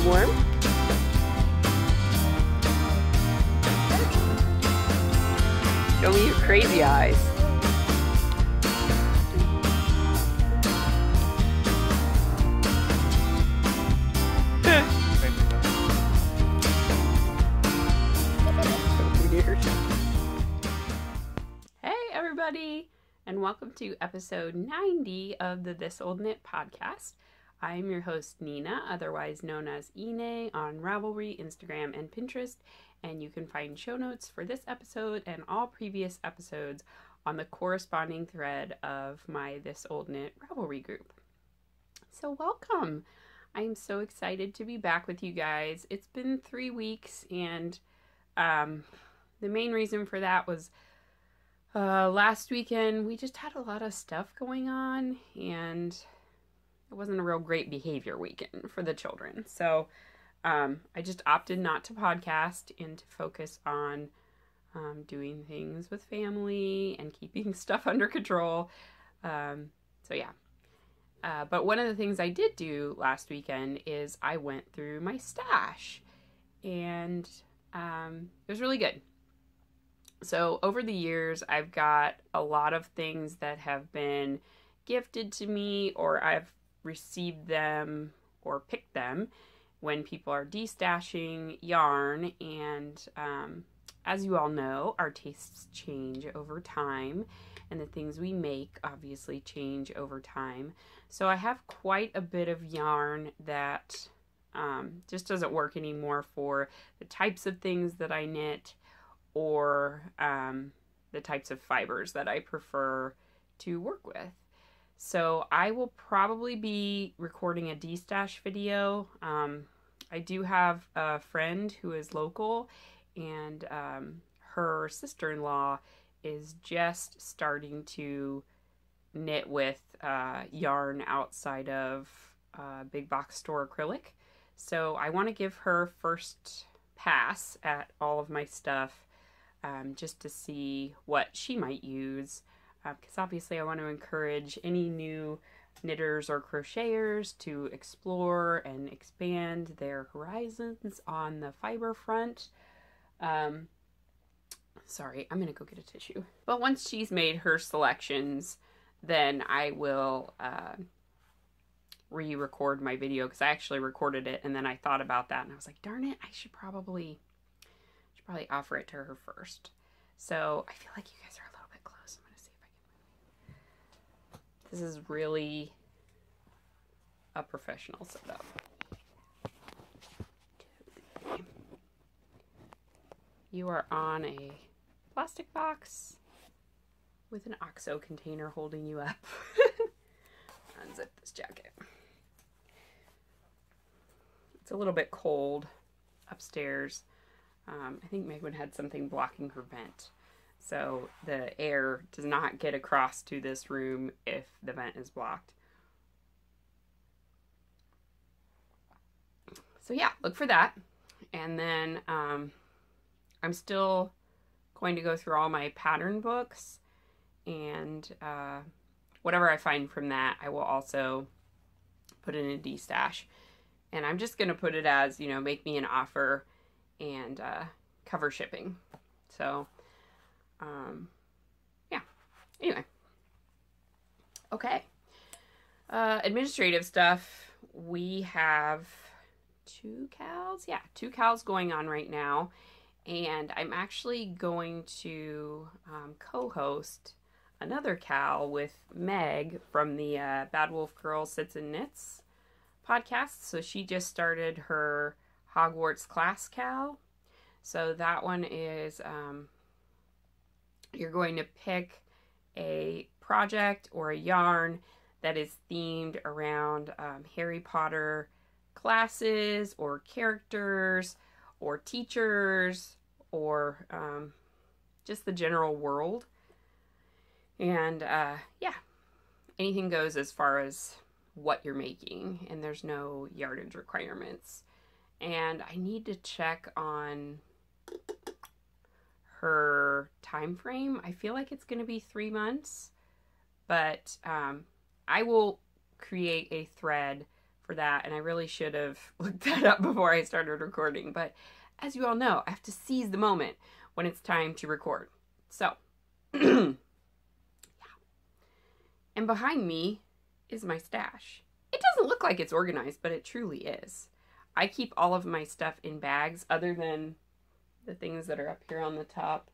warm? Show me your crazy eyes. Hey everybody, and welcome to episode 90 of the This Old Knit podcast. I am your host Nina, otherwise known as Ine on Ravelry, Instagram, and Pinterest, and you can find show notes for this episode and all previous episodes on the corresponding thread of my This Old Knit Ravelry group. So welcome! I am so excited to be back with you guys. It's been 3 weeks, and the main reason for that was last weekend we just had a lot of stuff going on, and it wasn't a real great behavior weekend for the children. So I just opted not to podcast and to focus on doing things with family and keeping stuff under control. So yeah. But one of the things I did do last weekend is I went through my stash, and it was really good. So over the years, I've got a lot of things that have been gifted to me, or I've received them or picked them when people are destashing yarn. And as you all know, our tastes change over time, and the things we make obviously change over time. So I have quite a bit of yarn that just doesn't work anymore for the types of things that I knit, or the types of fibers that I prefer to work with. So I will probably be recording a destash video. I do have a friend who is local, and her sister-in-law is just starting to knit with yarn outside of big box store acrylic. So I want to give her first pass at all of my stuff, just to see what she might use, because obviously I want to encourage any new knitters or crocheters to explore and expand their horizons on the fiber front. Sorry, I'm going to go get a tissue. But once she's made her selections, then I will re-record my video, because I actually recorded it and then I thought about that and I was like, darn it, I should probably offer it to her first. So I feel like you guys are a little bit close. I'm going to see if I can move. This is really a professional setup. You are on a plastic box with an OXO container holding you up. Unzip this jacket. It's a little bit cold upstairs. I think Megan had something blocking her vent, so the air does not get across to this room if the vent is blocked. So yeah, look for that. And then I'm still going to go through all my pattern books, and whatever I find from that, I will also put in a destash. And I'm just going to put it as, you know, make me an offer and cover shipping. So, yeah. Anyway. Okay. Administrative stuff. We have 2 cows. Yeah, 2 cows going on right now. And I'm actually going to co-host another cow with Meg from the Bad Wolf Girl Sits and Knits podcast. So she just started her Hogwarts class cow. So that one is, you're going to pick a project or a yarn that is themed around Harry Potter classes or characters or teachers, or just the general world. And yeah, anything goes as far as what you're making, and there's no yardage requirements. And I need to check on her time frame. I feel like it's going to be 3 months, but I will create a thread for that. And I really should have looked that up before I started recording. But as you all know, I have to seize the moment when it's time to record. So, yeah. And behind me is my stash. It doesn't look like it's organized, but it truly is. I keep all of my stuff in bags other than the things that are up here on the top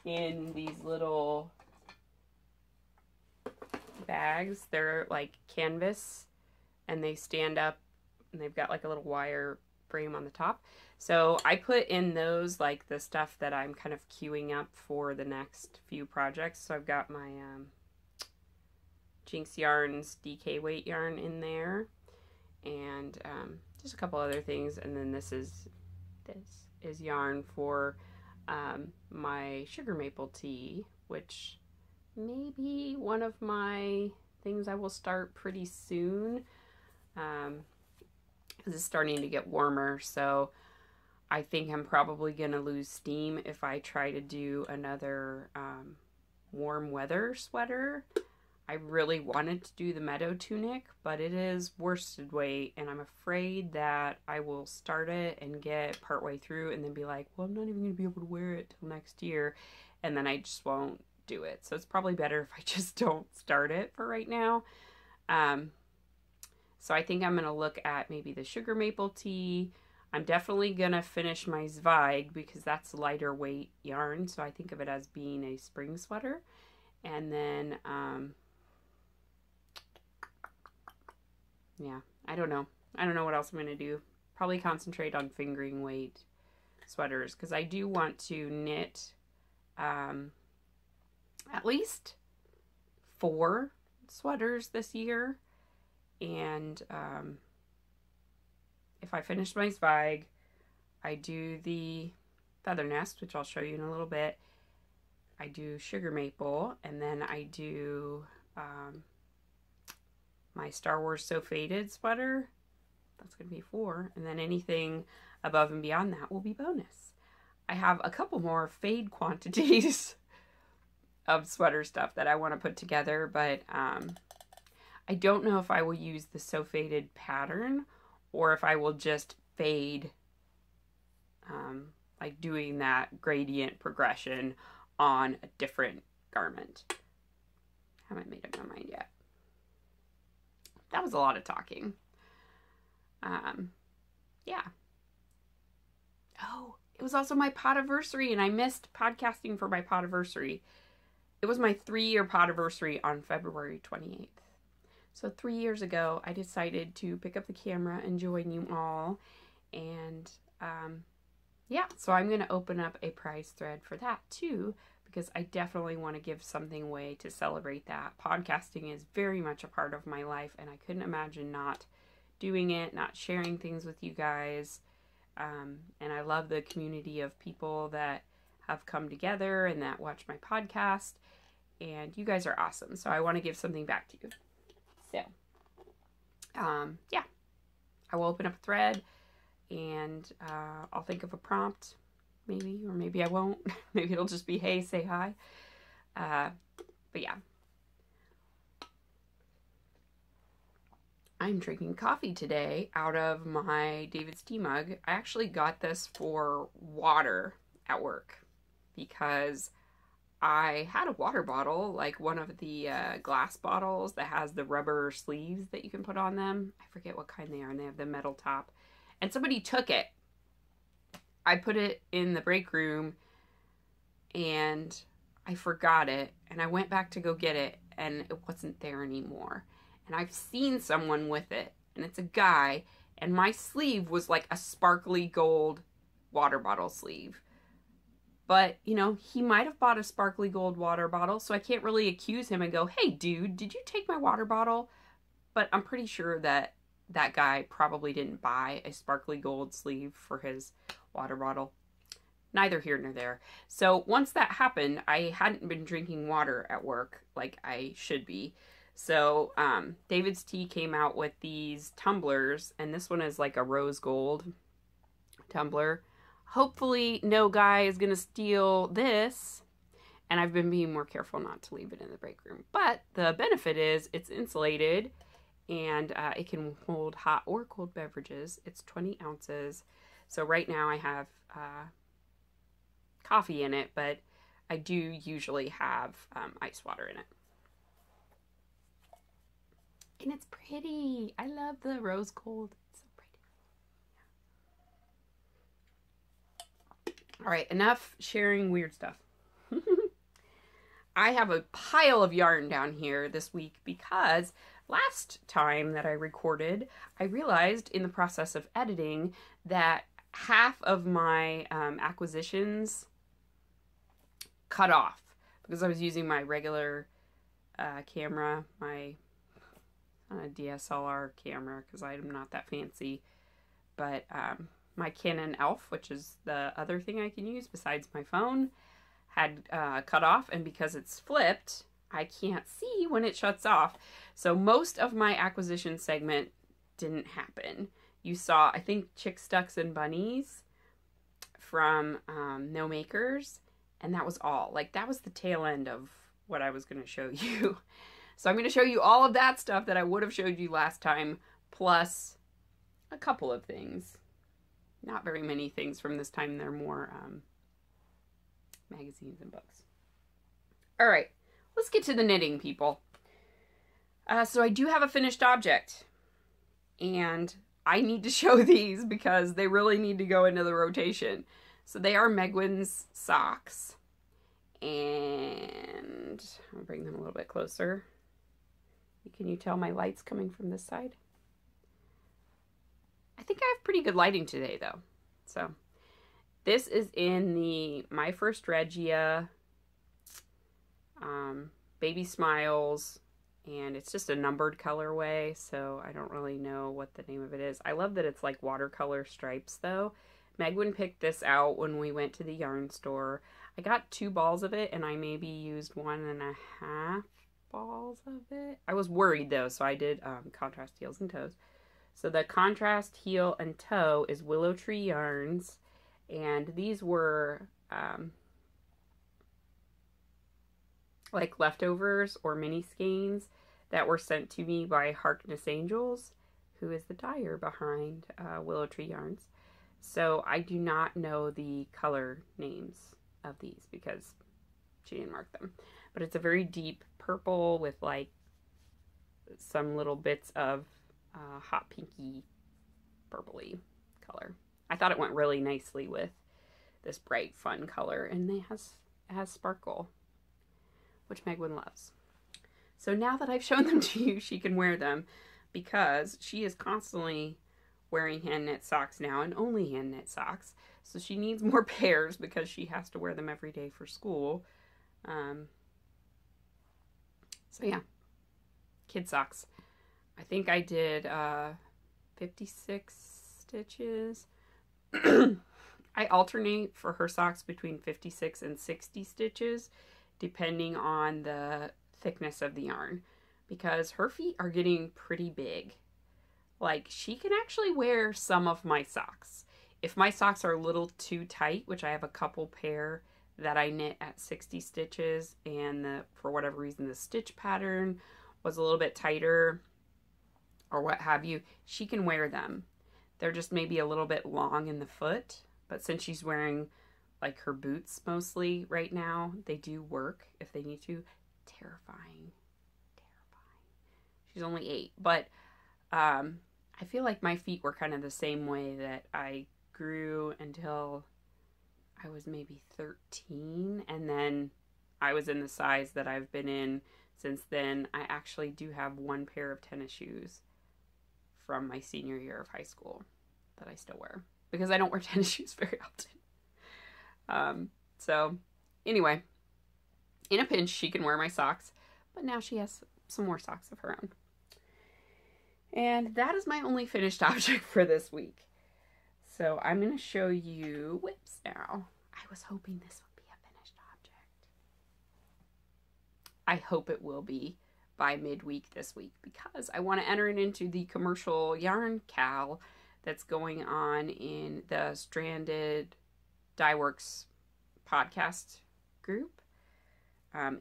in these little bags. They're like canvas and they stand up and they've got like a little wire frame on the top. So I put in those like the stuff that I'm kind of queuing up for the next few projects. So I've got my Jinx Yarns DK weight yarn in there, and just a couple other things. And then this is yarn for my sugar maple tea, which may be one of my things I will start pretty soon. It's starting to get warmer, so I think I'm probably gonna lose steam if I try to do another warm weather sweater. I really wanted to do the meadow tunic, but it is worsted weight, and I'm afraid that I will start it and get partway through and then be like, well, I'm not even going to be able to wear it till next year, and then I just won't do it. So it's probably better if I just don't start it for right now. So I think I'm going to look at maybe the sugar maple tea. I'm definitely going to finish my Zweig because that's lighter weight yarn, so I think of it as being a spring sweater. And then yeah, I don't know what else I'm going to do. Probably concentrate on fingering weight sweaters because I do want to knit at least 4 sweaters this year. And if I finish my Zweig, I do the feather nest, which I'll show you in a little bit. I do sugar maple, and then I do my Star Wars So Faded sweater. That's going to be 4. And then anything above and beyond that will be bonus. I have a couple more fade quantities of sweater stuff that I want to put together, but I don't know if I will use the So Faded pattern or if I will just fade, like doing that gradient progression on a different garment. Haven't made up my mind yet. That was a lot of talking. Yeah. Oh, it was also my podiversary, and I missed podcasting for my podiversary. It was my 3-year podiversary on February 28th. So 3 years ago, I decided to pick up the camera and join you all. And yeah, so I'm going to open up a prize thread for that too, because I definitely want to give something away to celebrate that. Podcasting is very much a part of my life, and I couldn't imagine not doing it, not sharing things with you guys. And I love the community of people that have come together and that watch my podcast, and you guys are awesome. So I want to give something back to you. So, yeah, I will open up a thread, and I'll think of a prompt, maybe, or maybe I won't. Maybe it'll just be, hey, say hi. But yeah. I'm drinking coffee today out of my David's tea mug. I actually got this for water at work because I had a water bottle, like one of the glass bottles that has the rubber sleeves that you can put on them. I forget what kind they are, and they have the metal top. And somebody took it. I put it in the break room, and I forgot it. And I went back to go get it, and it wasn't there anymore. And I've seen someone with it, and it's a guy, and my sleeve was like a sparkly gold water bottle sleeve. But, you know, he might have bought a sparkly gold water bottle, so I can't really accuse him and go, hey, dude, did you take my water bottle? But I'm pretty sure that that guy probably didn't buy a sparkly gold sleeve for his water bottle. Neither here nor there. So once that happened, I hadn't been drinking water at work like I should be. So David's Tea came out with these tumblers, and this one is like a rose gold tumbler. Hopefully no guy is going to steal this, and I've been being more careful not to leave it in the break room. But the benefit is it's insulated, and it can hold hot or cold beverages. It's 20 ounces. So right now I have coffee in it, but I do usually have ice water in it. And it's pretty. I love the rose gold. It's so pretty. All right, enough sharing weird stuff. I have a pile of yarn down here this week because last time that I recorded, I realized in the process of editing that half of my acquisitions cut off because I was using my regular camera, my DSLR camera, because I'm not that fancy, but my Canon ELPH, which is the other thing I can use besides my phone, had cut off, and because it's flipped, I can't see when it shuts off. So most of my acquisition segment didn't happen. You saw, I think, Chicks, Ducks, and Bunnies from No Makers, and that was all. Like, that was the tail end of what I was going to show you. So I'm going to show you all of that stuff that I would have showed you last time, plus a couple of things. Not very many things from this time. They're more magazines and books. All right, let's get to the knitting, people. So I do have a finished object, and I need to show these because they really need to go into the rotation. So they are Megwin's socks, and I'll bring them a little bit closer. Can you tell my light's coming from this side? I think I have pretty good lighting today, though. So this is in the My First Regia Baby Smiles, and it's just a numbered colorway, so I don't really know what the name of it is. I love that it's like watercolor stripes, though. Megwin picked this out when we went to the yarn store. I got 2 balls of it, and I maybe used 1.5 balls of it. I was worried, though, so I did contrast heels and toes. So the contrast heel and toe is Willow Tree Yarns, and these were like leftovers or mini skeins that were sent to me by Harkness Angels, who is the dyer behind Willow Tree Yarns. So I do not know the color names of these because she didn't mark them. But it's a very deep purple with like some little bits of hot pinky purpley color. I thought it went really nicely with this bright fun color, and it has sparkle, which Megwin loves. So now that I've shown them to you, she can wear them because she is constantly wearing hand knit socks now, and only hand knit socks. So she needs more pairs because she has to wear them every day for school. So yeah, kid socks. I think I did 56 stitches. I alternate for her socks between 56 and 60 stitches, depending on the thickness of the yarn, because her feet are getting pretty big. Like, she can actually wear some of my socks. If my socks are a little too tight, which I have a couple pair that I knit at 60 stitches, and for whatever reason the stitch pattern was a little bit tighter or what have you, she can wear them. They're just maybe a little bit long in the foot, but since she's wearing like her boots mostly right now, they do work if they need to. Terrifying. She's only 8, but I feel like my feet were kind of the same way that I grew until I was maybe 13, and then I was in the size that I've been in since then. I actually do have 1 pair of tennis shoes from my senior year of high school that I still wear because I don't wear tennis shoes very often. So anyway, in a pinch, she can wear my socks, but now she has some more socks of her own. And that is my only finished object for this week. So I'm going to show you whips now. I was hoping this would be a finished object. I hope it will be by midweek this week because I want to enter it into the commercial yarn cal that's going on in the Stranded Dye Works podcast group.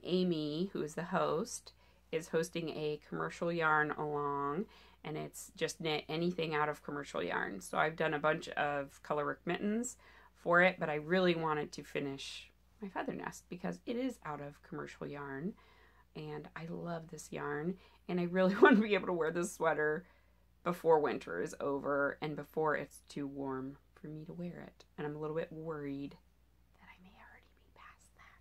Amy, who is the host, is hosting a commercial yarn along, and it's just knit anything out of commercial yarn. So I've done a bunch of colorwork mittens for it, but I really wanted to finish my feather nest because it is out of commercial yarn, and I love this yarn, and I really want to be able to wear this sweater before winter is over and before it's too warm for me to wear it. And I'm a little bit worried that I may already be past that.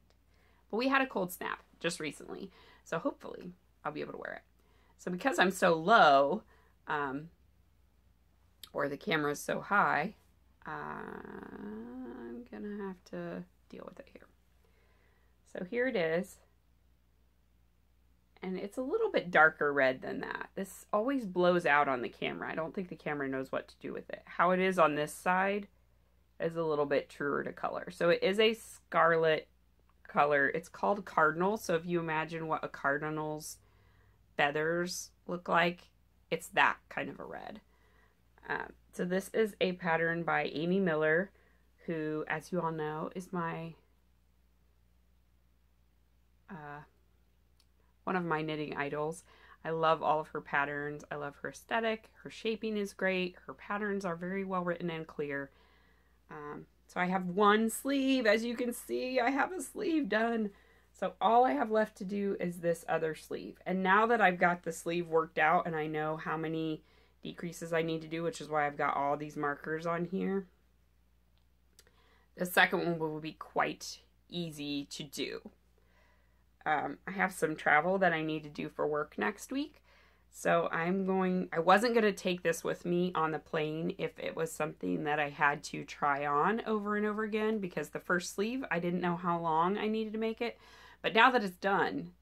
But we had a cold snap just recently, so hopefully I'll be able to wear it. So because I'm so low, or the camera's so high, I'm gonna have to deal with it here. So here it is. And it's a little bit darker red than that. This always blows out on the camera. I don't think the camera knows what to do with it. How it is on this side is a little bit truer to color. So it is a scarlet color. It's called cardinal. So if you imagine what a cardinal's feathers look like, it's that kind of a red. So this is a pattern by Amy Miller, who, as you all know, is my one of my knitting idols. I love all of her patterns. I love her aesthetic. Her shaping is great. Her patterns are very well written and clear. So I have one sleeve. As you can see, I have a sleeve done. So all I have left to do is this other sleeve. And now that I've got the sleeve worked out and I know how many decreases I need to do, which is why I've got all these markers on here, the second one will be quite easy to do. I have some travel that I need to do for work next week. So I wasn't going to take this with me on the plane if it was something that I had to try on over and over again, because the first sleeve, I didn't know how long I needed to make it. But now that it's done,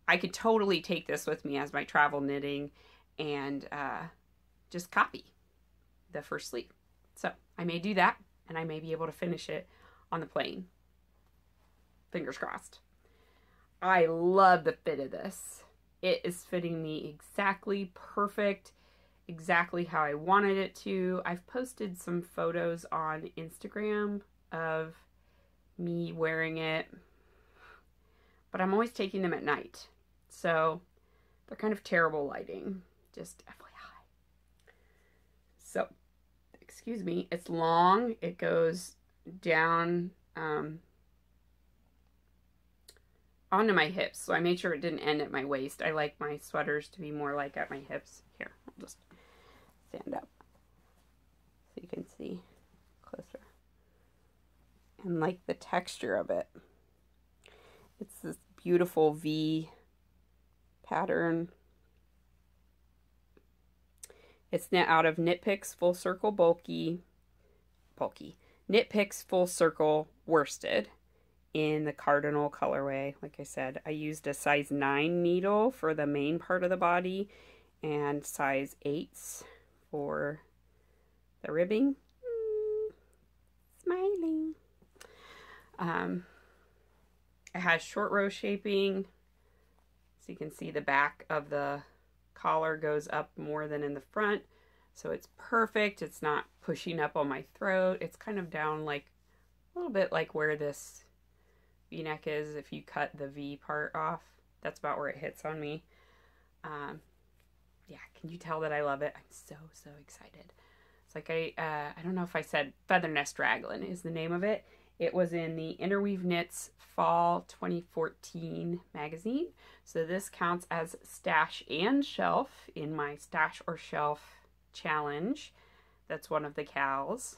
I could totally take this with me as my travel knitting and just copy the first sleeve. So I may do that, and I may be able to finish it on the plane. Fingers crossed. I love the fit of this. It is fitting me exactly perfect, exactly how I wanted it to. I've posted some photos on Instagram of me wearing it, but I'm always taking them at night. So they're kind of terrible lighting, just FYI. So, excuse me, it's long. It goes down onto my hips, so I made sure it didn't end at my waist. I like my sweaters to be more like at my hips. Here, I'll just stand up so you can see closer. And like the texture of it. It's this beautiful V pattern. It's knit out of Knit Picks Full Circle Bulky. Knit Picks Full Circle Worsted in the cardinal colorway. Like I said, I used a size 9 needle for the main part of the body and size 8s for the ribbing. Smiling. It has short row shaping, so you can see the back of the collar goes up more than in the front, so it's perfect. It's not pushing up on my throat. It's kind of down like a little bit like where this V-neck is. If you cut the V part off, that's about where it hits on me. Yeah, can you tell that I love it? I'm so excited. It's like I don't know if I said Feather Nest Raglan is the name of it. It was in the Interweave Knits Fall 2014 magazine. So this counts as stash and shelf in my stash or shelf challenge. That's one of the cows.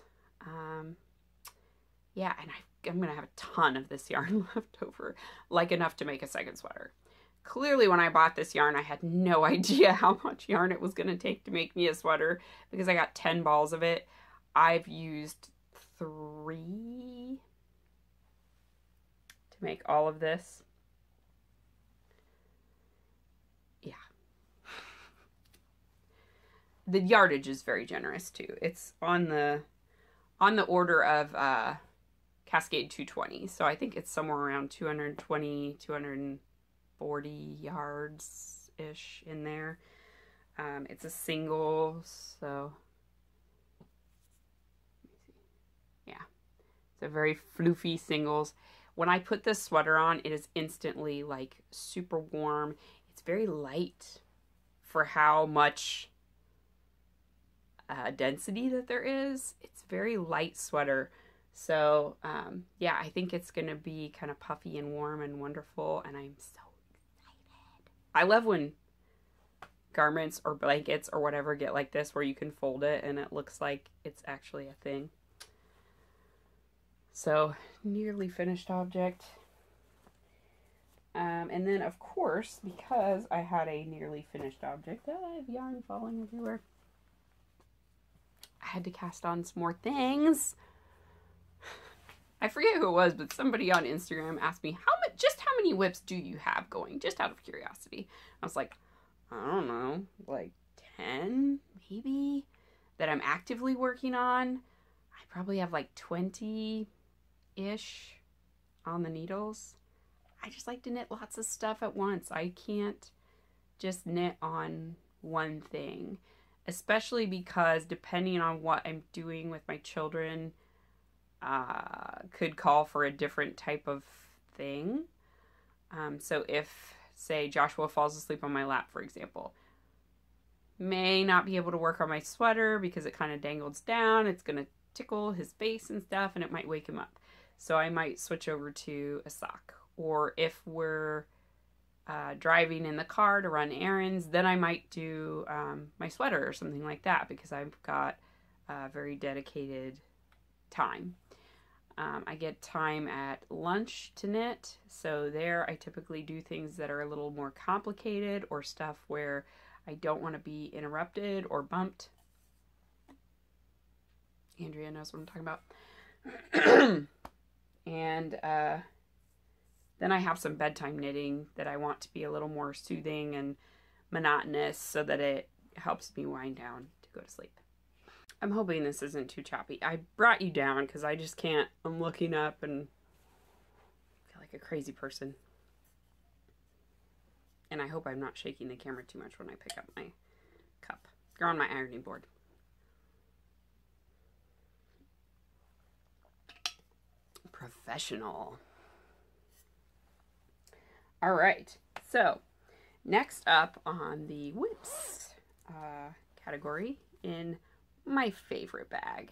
Yeah, and I'm going to have a ton of this yarn left over, like enough to make a second sweater. Clearly, when I bought this yarn, I had no idea how much yarn it was going to take to make me a sweater because I got 10 balls of it. I've used 3 to make all of this. Yeah. The yardage is very generous too. It's on the order of Cascade 220. So I think it's somewhere around 220, 240 yards-ish in there. It's a single, so yeah. It's a very floofy singles. When I put this sweater on, it is instantly like super warm. It's it's very light for how much density that there is. It's very light sweater. So yeah, I think it's gonna be kind of puffy and warm and wonderful, and I'm so excited. I love when garments or blankets or whatever get like this, where you can fold it and it looks like it's actually a thing. So nearly finished object. And then of course, because I had a nearly finished object, I have yarn falling everywhere, I had to cast on some more things. I forget who it was, but somebody on Instagram asked me, how many whips do you have going? Just out of curiosity. I was like, I don't know, like 10 maybe, that I'm actively working on. I probably have like 20-ish on the needles. I just like to knit lots of stuff at once. I can't just knit on one thing, especially because depending on what I'm doing with my children, could call for a different type of thing. So if, say, Joshua falls asleep on my lap, for example, may not be able to work on my sweater because it kind of dangles down. It's going to tickle his face and stuff, and it might wake him up. So I might switch over to a sock. Or if we're driving in the car to run errands, then I might do my sweater or something like that, because I've got very dedicated time. I get time at lunch to knit, so there I typically do things that are a little more complicated, or stuff where I don't want to be interrupted or bumped. Andrea knows what I'm talking about. And then I have some bedtime knitting that I want to be a little more soothing and monotonous, so that it helps me wind down to go to sleep. I'm hoping this isn't too choppy. I brought you down because I just can't. I'm looking up and feel like a crazy person. And I hope I'm not shaking the camera too much when I pick up my cup. You're on my ironing board. Professional. All right. So next up on the whips category, in my favorite bag.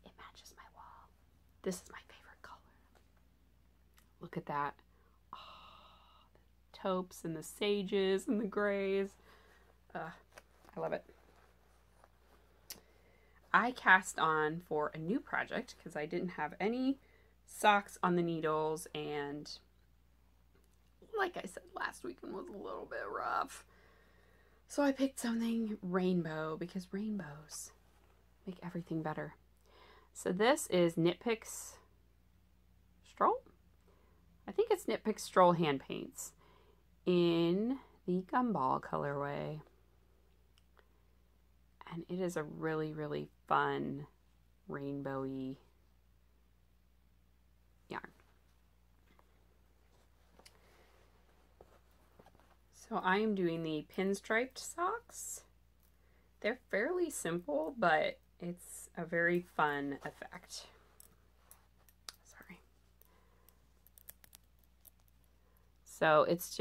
It matches my wall. This is my favorite color. Look at that. Oh, the taupes and the sages and the grays. I love it. I cast on for a new project because I didn't have any socks on the needles, and like I said, last weekend was a little bit rough. So I picked something rainbow, because rainbows make everything better. So this is Knit Picks Stroll? I think it's Knit Picks Stroll hand paints in the Gumball colorway. And it is a really, really fun rainbowy yarn. So I am doing the pinstriped socks. They're fairly simple, but it's a very fun effect. Sorry. So it's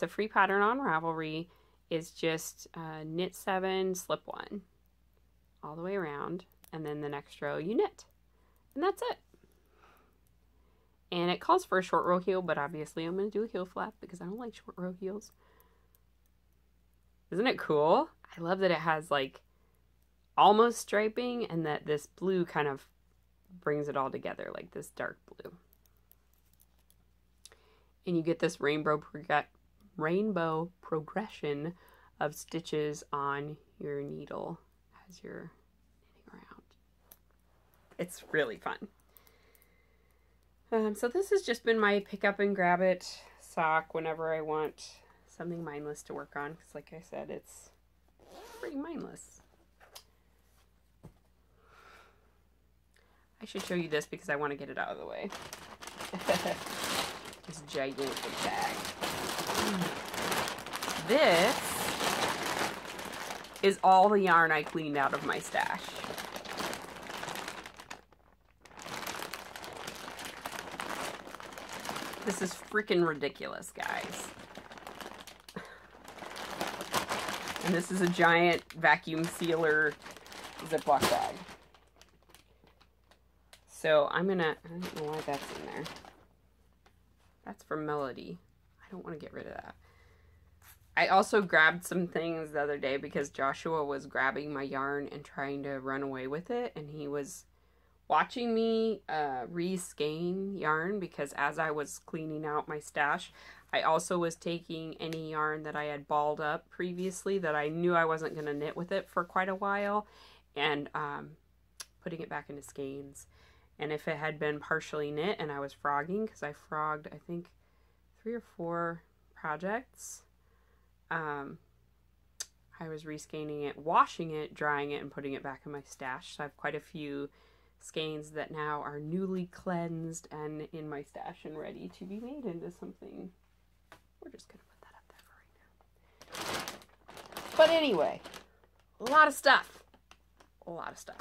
a free pattern on Ravelry. It's just knit 7, slip 1 all the way around, and then the next row you knit. And that's it. And it calls for a short row heel, but obviously I'm going to do a heel flap because I don't like short row heels. Isn't it cool? I love that it has like almost striping, and that this blue kind of brings it all together, like this dark blue. And you get this rainbow progression of stitches on your needle as you're knitting around. It's really fun. So this has just been my pick up and grab it sock whenever I want something mindless to work on, because like I said, it's pretty mindless. I should show you this because I want to get it out of the way. This gigantic bag. This is all the yarn I cleaned out of my stash. This is freaking ridiculous, guys. And this is a giant vacuum sealer Ziploc bag. So I don't know why that's in there. That's for Melody. I don't want to get rid of that. I also grabbed some things the other day because Joshua was grabbing my yarn and trying to run away with it. And he was watching me re-skein yarn because as I was cleaning out my stash, I also was taking any yarn that I had balled up previously that I knew I wasn't going to knit with it for quite a while and putting it back into skeins. And if it had been partially knit and I was frogging, because I frogged, I think, 3 or 4 projects, I was re-skeining it, washing it, drying it, and putting it back in my stash. So I have quite a few skeins that now are newly cleansed and in my stash and ready to be made into something. We're just going to put that up there for right now. But anyway, a lot of stuff. A lot of stuff.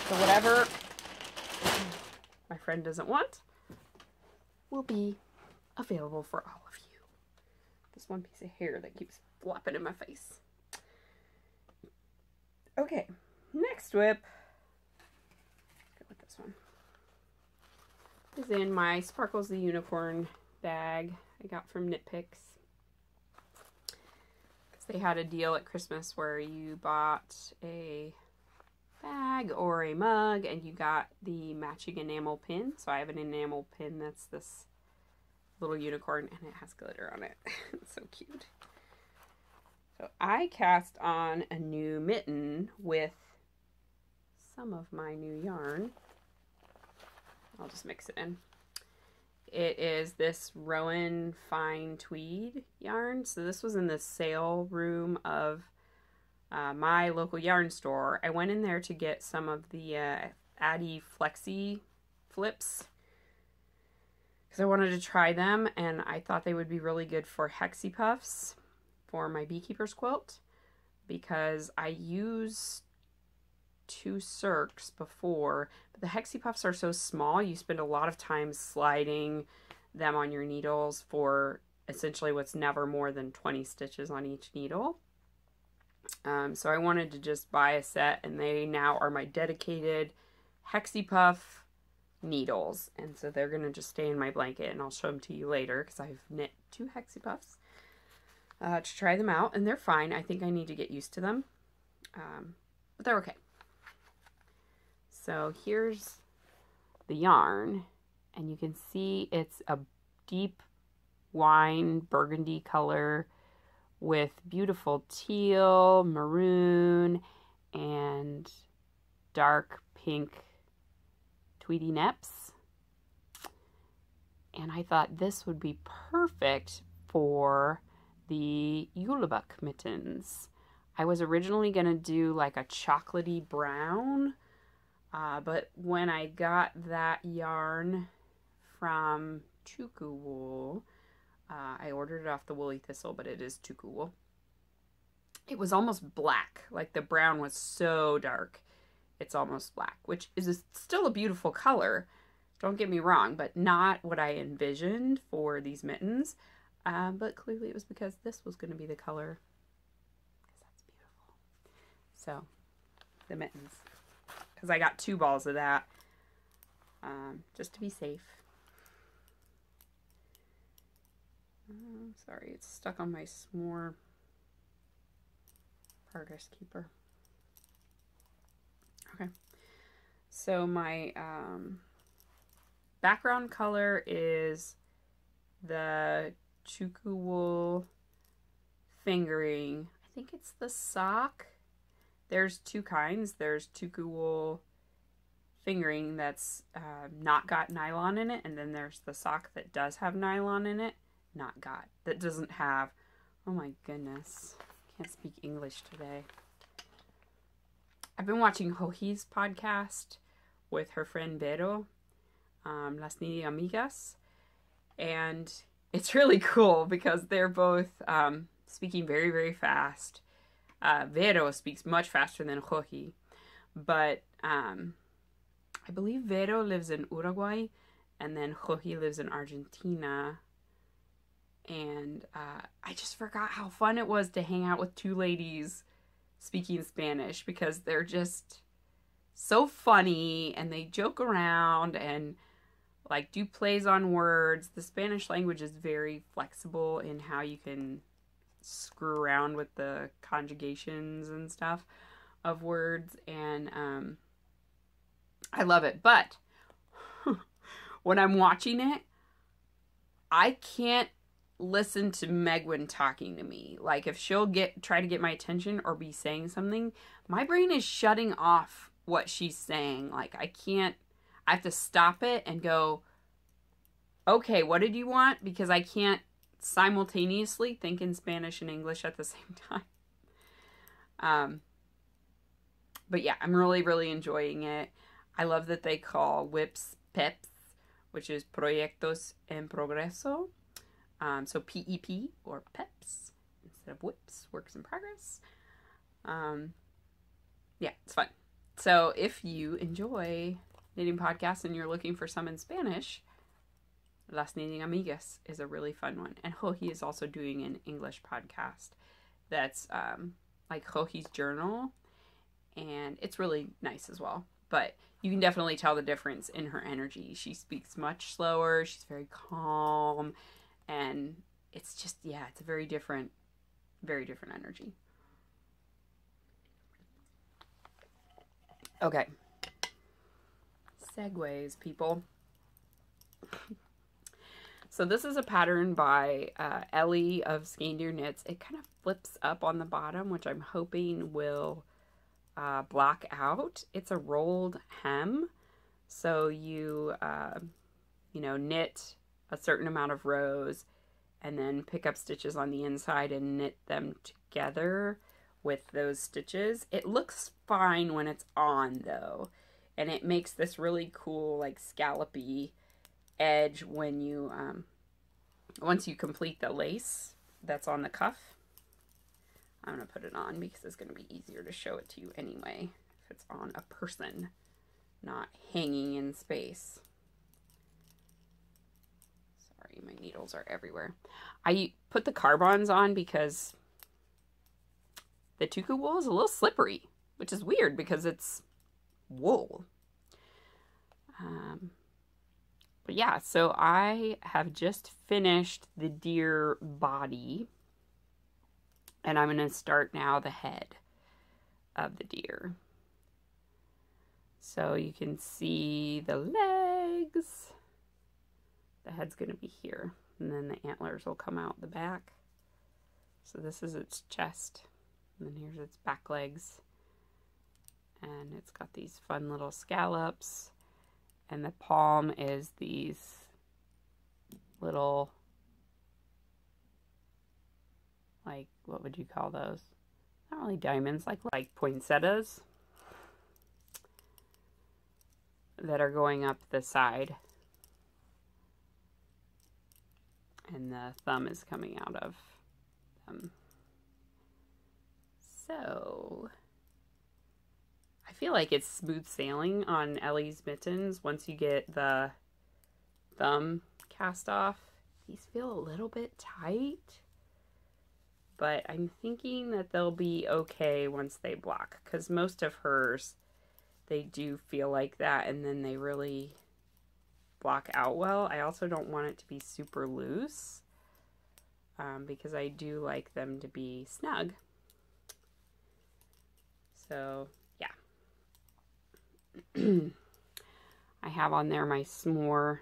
So whatever my friend doesn't want will be available for all of you. This one piece of hair that keeps flopping in my face. Okay, next whip. Let's go with this one. Is in my Sparkles the Unicorn bag I got from Knit Picks. Because they had a deal at Christmas where you bought a bag or a mug and you got the matching enamel pin. So I have an enamel pin that's this little unicorn and it has glitter on it. It's so cute. So I cast on a new mitten with some of my new yarn. I'll just mix it in. It is this Rowan Fine Tweed yarn. So this was in the sale room of my local yarn store. I went in there to get some of the Addy Flexi flips because I wanted to try them and I thought they would be really good for Hexie Puffs for my beekeeper's quilt because I used 2 circs before, but the Hexie Puffs are so small you spend a lot of time sliding them on your needles for essentially what's never more than 20 stitches on each needle. So I wanted to just buy a set and they now are my dedicated Hexie Puff needles, and so they're gonna just stay in my blanket and I'll show them to you later because I've knit 2 Hexie Puffs to try them out and they're fine. I think I need to get used to them, but they're okay. So here's the yarn and you can see it's a deep wine burgundy color with beautiful teal, maroon, and dark pink tweedy neps. And I thought this would be perfect for the Ulebuk mittens. I was originally going to do like a chocolatey brown, but when I got that yarn from Tuku Wool, I ordered it off the Woolly Thistle, but it is Tuku Wool. It was almost black. Like the brown was so dark. It's almost black, which is still a beautiful color. Don't get me wrong, but not what I envisioned for these mittens. But clearly it was because this was going to be the color. Because that's beautiful. So, the mittens. Because I got 2 balls of that. Just to be safe. Sorry, it's stuck on my s'more Progress Keeper. Okay, so my background color is the Tuku Wool fingering. I think it's the sock. There's 2 kinds. There's Tuku Wool fingering that's not got nylon in it, and then there's the sock that does have nylon in it. Not got. That doesn't have. Oh my goodness. Can't speak English today. I've been watching Joji's podcast with her friend Vero, Las Niñas Amigas, and it's really cool because they're both speaking very, very fast. Vero speaks much faster than Joji, but I believe Vero lives in Uruguay, and then Joji lives in Argentina. And I just forgot how fun it was to hang out with two ladies speaking Spanish, because they're just so funny and they joke around and like do plays on words. The Spanish language is very flexible in how you can screw around with the conjugations and stuff of words, and I love it. But when I'm watching it, I can't listen to Megwin talking to me. Like, if she'll try to get my attention or be saying something, my brain is shutting off what she's saying. Like, I have to stop it and go, okay, what did you want? Because I can't simultaneously think in Spanish and English at the same time. But yeah, I'm really, really enjoying it. I love that they call whips PEPs, which is Proyectos en Progreso. So PEP, or PEPs, instead of whips, works in progress. Yeah, it's fun. So if you enjoy knitting podcasts and you're looking for some in Spanish, Las Knitting Amigas is a really fun one. And Joji is also doing an English podcast that's like Joji's Journal, and it's really nice as well. But you can definitely tell the difference in her energy. She speaks much slower, she's very calm, and it's just, yeah, it's a very different energy. Okay. Segues, people. So this is a pattern by Ellie of Skandir Knits. It kind of flips up on the bottom, which I'm hoping will block out. It's a rolled hem. So you, knit a certain amount of rows and then pick up stitches on the inside and knit them together with those stitches. It looks fine when it's on, though, and it makes this really cool, like, scallopy edge when you once you complete the lace that's on the cuff. I'm gonna put it on because it's gonna be easier to show it to you anyway if it's on a person, not hanging in space. Sorry, my needles are everywhere. I put the carbons on because the tuku wool is a little slippery, which is weird because it's wool. But yeah, so I have just finished the deer body, and I'm going to start now the head of the deer. So you can see the legs. The head's going to be here, and then the antlers will come out the back. So this is its chest, and then here's its back legs. And it's got these fun little scallops. And the palm is these little, like, what would you call those? Not really diamonds, like poinsettias that are going up the side. And the thumb is coming out of them. So I feel like it's smooth sailing on Ellie's mittens once you get the thumb cast off. These feel a little bit tight, but I'm thinking that they'll be okay once they block, because most of hers, they do feel like that, and then they really block out well. I also don't want it to be super loose, because I do like them to be snug. So I have on there my s'more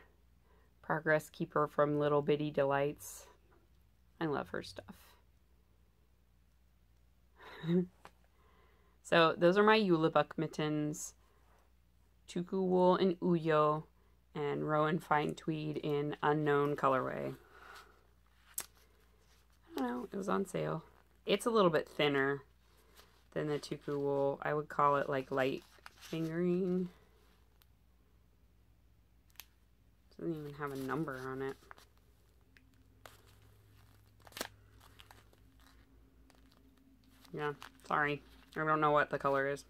progress keeper from Little Bitty Delights. I love her stuff. So those are my Ulubuk mittens. Tuku wool in Uyo, and Rowan fine tweed in unknown colorway. I don't know, it was on sale. It's a little bit thinner than the Tuku wool. I would call it like light fingering. Doesn't even have a number on it. Yeah, sorry. I don't know what the color is.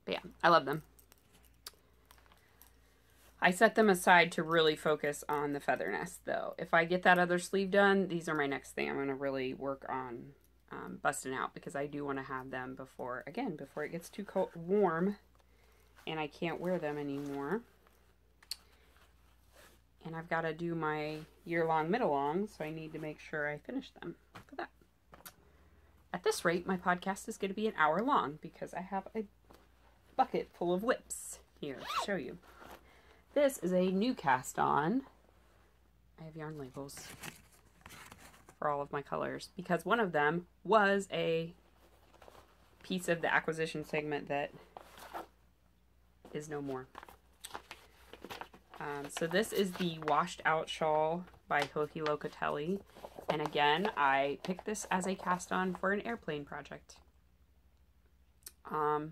But yeah, I love them. I set them aside to really focus on the feather nest, though. If I get that other sleeve done, these are my next thing. I'm going to really work on busting out, because I do want to have them before it gets too warm and I can't wear them anymore. And I've got to do my year-long mid-along, so I need to make sure I finish them for that. At this rate, my podcast is going to be an hour long, because I have a bucket full of whips here to show you. This is a new cast on. I have yarn labels for all of my colors, because one of them was a piece of the acquisition segment that is no more. So this is the Washed Out Shawl by Hoki Locatelli. And again, I picked this as a cast on for an airplane project. I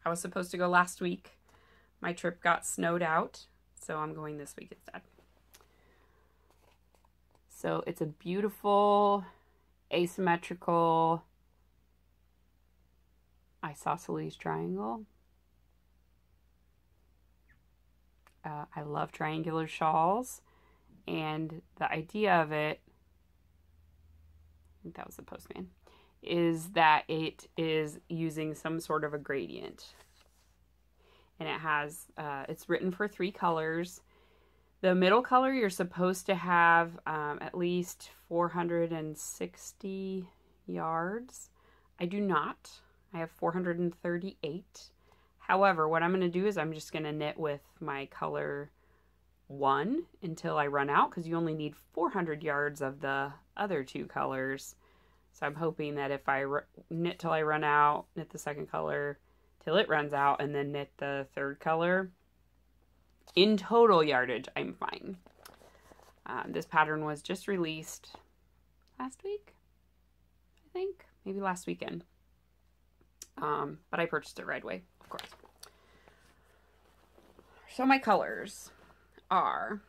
was supposed to go last week. My trip got snowed out, so I'm going this week instead. So it's a beautiful, asymmetrical isosceles triangle. I love triangular shawls, and the idea of it, I think that was the postman, is that it is using some sort of a gradient. And it has, it's written for 3 colors. The middle color, you're supposed to have at least 460 yards. I do not. I have 438. However, what I'm going to do is I'm just going to knit with my color 1 until I run out, because you only need 400 yards of the other 2 colors. So I'm hoping that if I knit till I run out, knit the second color till it runs out, and then knit the third color, in total yardage, I'm fine. This pattern was just released last week, I think, maybe last weekend. But I purchased it right away, of course. So my colors are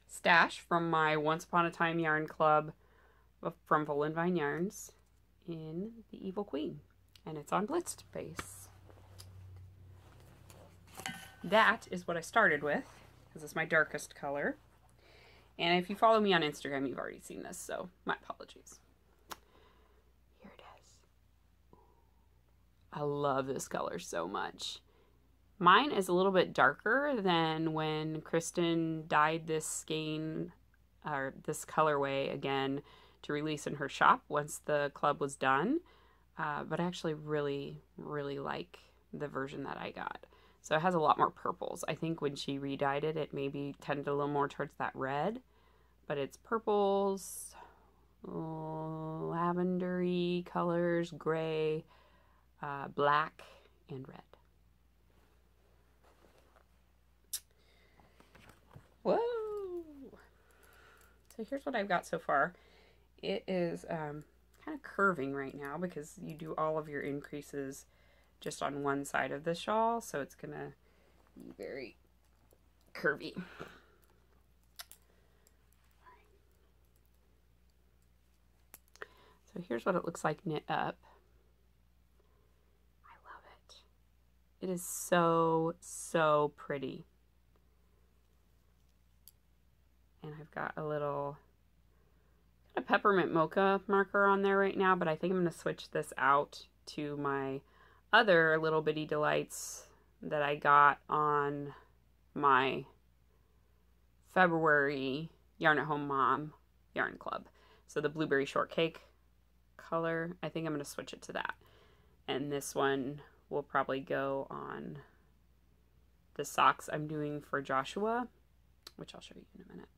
Stash from my Once Upon a Time Yarn Club from Volan Vine Yarns in the Evil Queen, and it's on blitzed base. That is what I started with, because it's my darkest color. And if you follow me on Instagram, you've already seen this, so my apologies. Here it is. I love this color so much. Mine is a little bit darker than when Kristen dyed this skein, or this colorway again, to release in her shop once the club was done. But I actually really, really like the version that I got. So it has a lot more purples. I think when she re-dyed it, it maybe tended a little more towards that red. But it's purples, lavendery colors, gray, black, and red. Whoa! So here's what I've got so far. It is kind of curving right now, because you do all of your increases just on one side of the shawl, so it's gonna be very curvy. So here's what it looks like knit up. I love it. It is so, so pretty. And I've got a little peppermint mocha marker on there right now, but I think I'm going to switch this out to my other Little Bitty Delights that I got on my February Yarn at Home Mom Yarn Club. So the Blueberry Shortcake color, I think I'm going to switch it to that. And this one will probably go on the socks I'm doing for Joshua, which I'll show you in a minute.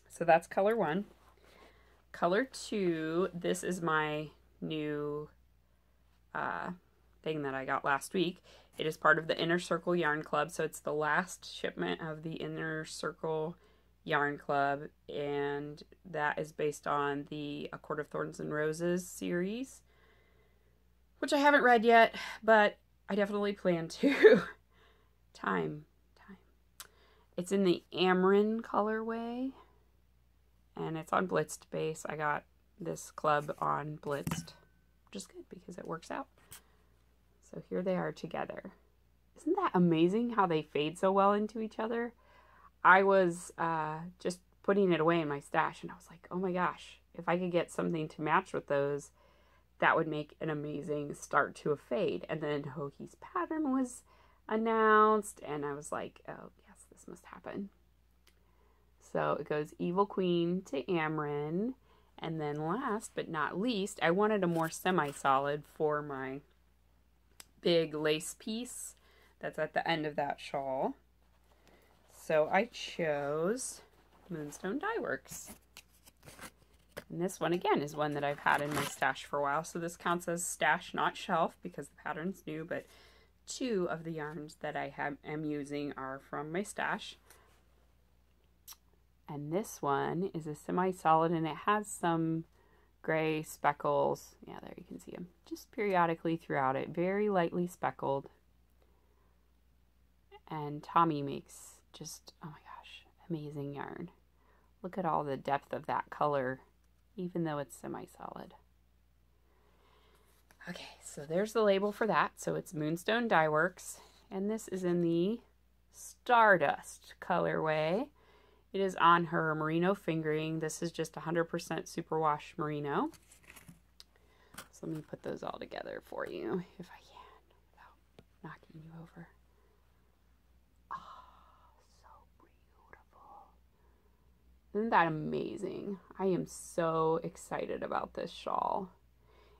So that's color 1. Color 2, this is my new thing that I got last week. It is part of the Inner Circle Yarn Club, so it's the last shipment of the Inner Circle Yarn Club, and that is based on the A Court of Thorns and Roses series, which I haven't read yet, but I definitely plan to. Time. It's in the Amrin colorway, and it's on blitzed base. I got this club on blitzed which is good because it works out. So here they are together. Isn't that amazing how they fade so well into each other? I was just putting it away in my stash, and I was like, oh my gosh, if I could get something to match with those, that would make an amazing start to a fade. And then Hoki's pattern was announced, and I was like, oh yes, this must happen. So it goes Evil Queen to Amryn, and then last but not least, I wanted a more semi-solid for my big lace piece that's at the end of that shawl. So I chose Moonstone Dye Works. And this one, again, is one that I've had in my stash for a while. So this counts as stash, not shelf, because the pattern's new. But 2 of the yarns that I am using are from my stash. And this one is a semi-solid, and it has some gray speckles. Yeah, there you can see them. Just periodically throughout it. Very lightly speckled. And Tommy makes just, oh my gosh, amazing yarn. Look at all the depth of that color, even though it's semi-solid. Okay, so there's the label for that. So it's Moonstone Dye Works, and this is in the Stardust colorway. It is on her merino fingering. This is just 100% superwash merino. So let me put those all together for you, if I can, without knocking you over. Isn't that amazing? I am so excited about this shawl.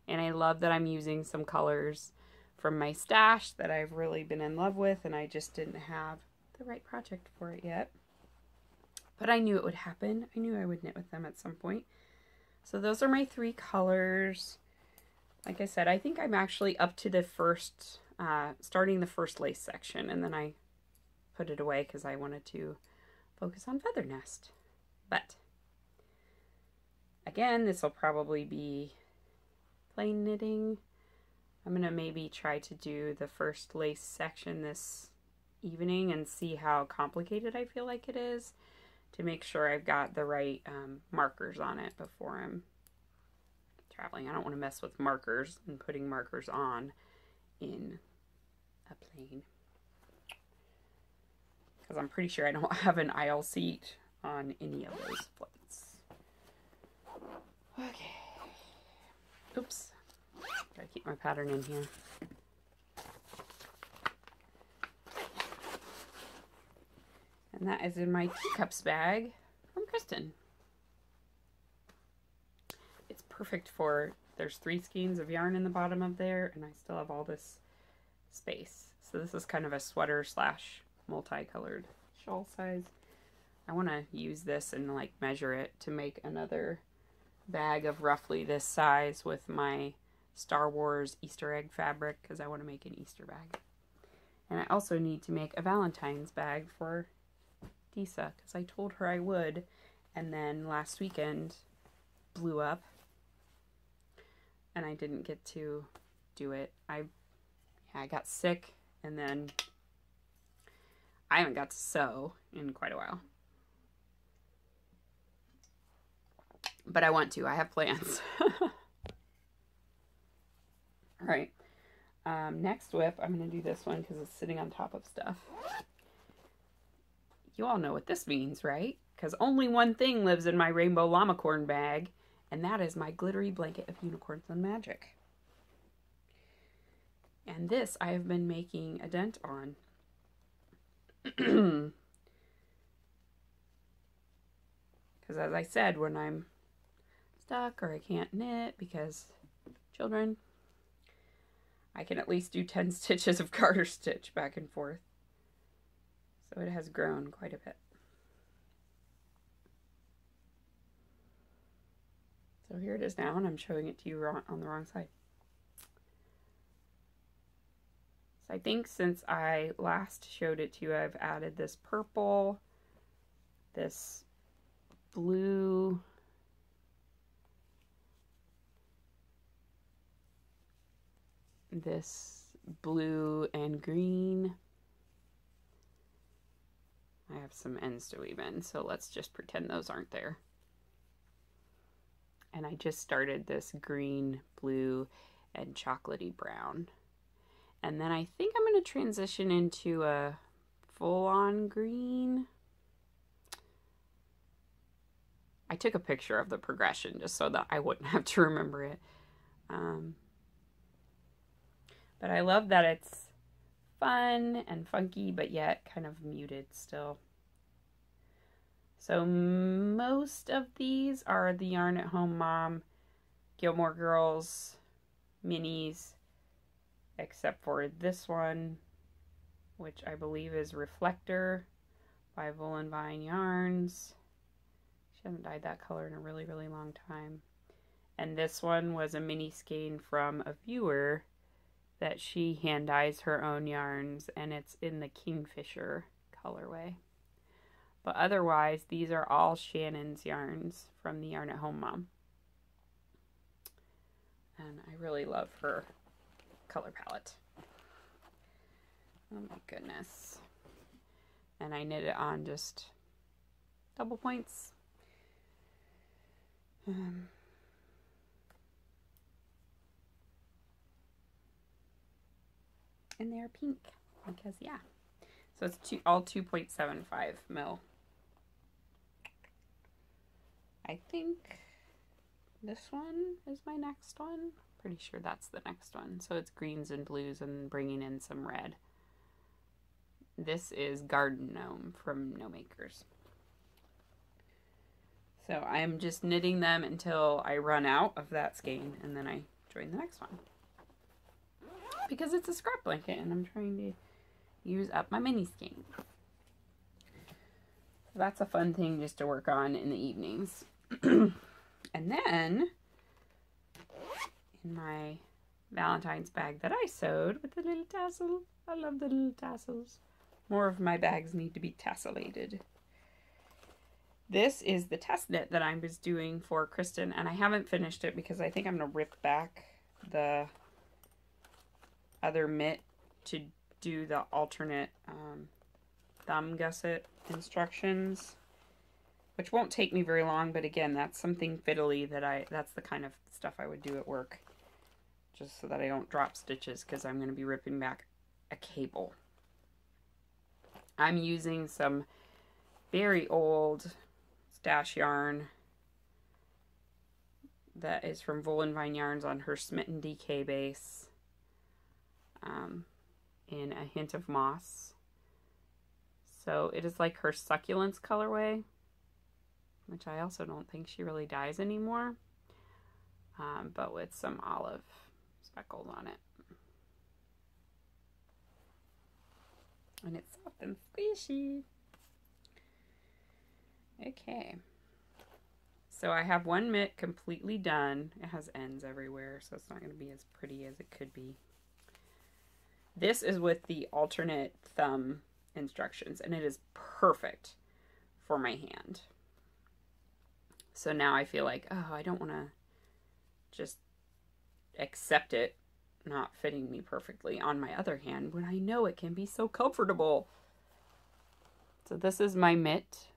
And I love that I'm using some colors from my stash that I've really been in love with, and I just didn't have the right project for it yet. But I knew it would happen. I knew I would knit with them at some point. So those are my 3 colors. Like I said, I think I'm actually up to the first, starting the first lace section, and then I put it away because I wanted to focus on Feather Nest. But again, this will probably be plain knitting. I'm going to maybe try to do the first lace section this evening and see how complicated I feel like it is, to make sure I've got the right markers on it before I'm traveling. I don't want to mess with markers and putting markers on in a plain, because I'm pretty sure I don't have an aisle seat on any of those flights. Okay. Oops. Gotta keep my pattern in here. And that is in my teacups bag from Kristen. It's perfect for, there's 3 skeins of yarn in the bottom of there, and I still have all this space. So this is kind of a sweater slash multicolored shawl size. I want to use this and like measure it to make another bag of roughly this size with my Star Wars Easter egg fabric, because I want to make an Easter bag. And I also need to make a Valentine's bag for Disa, because I told her I would, and then last weekend blew up and I didn't get to do it. I got sick, and then I haven't got to sew in quite a while. But I want to. I have plans. All right. Next whip, I'm going to do this one because it's sitting on top of stuff. You all know what this means, right? Because only one thing lives in my rainbow llamacorn bag, and that is my glittery blanket of unicorns and magic. And this I have been making a dent on. Because as I said, when I'm stuck or I can't knit because children, I can at least do 10 stitches of garter stitch back and forth. So it has grown quite a bit. So here it is now, and I'm showing it to you on the wrong side. So I think since I last showed it to you, I've added this purple, this blue, this blue and green. I have some ends to weave in, so let's just pretend those aren't there. And I just started this green, blue, and chocolatey brown. And then I think I'm going to transition into a full-on green. I took a picture of the progression just so that I wouldn't have to remember it. But I love that it's fun and funky, but yet kind of muted still. So most of these are the Yarn at Home Mom, Gilmore Girls, minis, except for this one, which I believe is Reflector by Wool and Vine Yarns. She hasn't dyed that color in a really, really long time. And this one was a mini skein from a viewer that she hand dyes her own yarns, and it's in the Kingfisher colorway. But otherwise, these are all Shannon's yarns from the Yarn at Home Mom. And I really love her color palette. Oh my goodness. And I knit it on just double points. And they're pink because, yeah. So it's all 2.75 mil. I think this one is my next one. Pretty sure that's the next one. So it's greens and blues and bringing in some red. This is Garden Gnome from No Makers. So I'm just knitting them until I run out of that skein, and then I join the next one. Because it's a scrap blanket and I'm trying to use up my mini skein. So that's a fun thing just to work on in the evenings. And then in my Valentine's bag that I sewed with the little tassel. I love the little tassels. More of my bags need to be tassellated. This is the test knit that I was doing for Kristen, and I haven't finished it because I think I'm going to rip back the other mitt to do the alternate thumb gusset instructions, which won't take me very long, but again, that's something fiddly that that's the kind of stuff I would do at work, just so that I don't drop stitches, because I'm going to be ripping back a cable. I'm using some very old stash yarn that is from Wool and Vine Yarns on her Smitten DK base, in a hint of moss. So it is like her succulents colorway, which I also don't think she really dyes anymore, but with some olive speckles on it. And it's soft and squishy. Okay. So I have one mitt completely done. It has ends everywhere, so it's not going to be as pretty as it could be. This is with the alternate thumb instructions, and it is perfect for my hand. So now I feel like, oh, I don't want to just accept it not fitting me perfectly on my other hand when I know it can be so comfortable. So this is my mitt,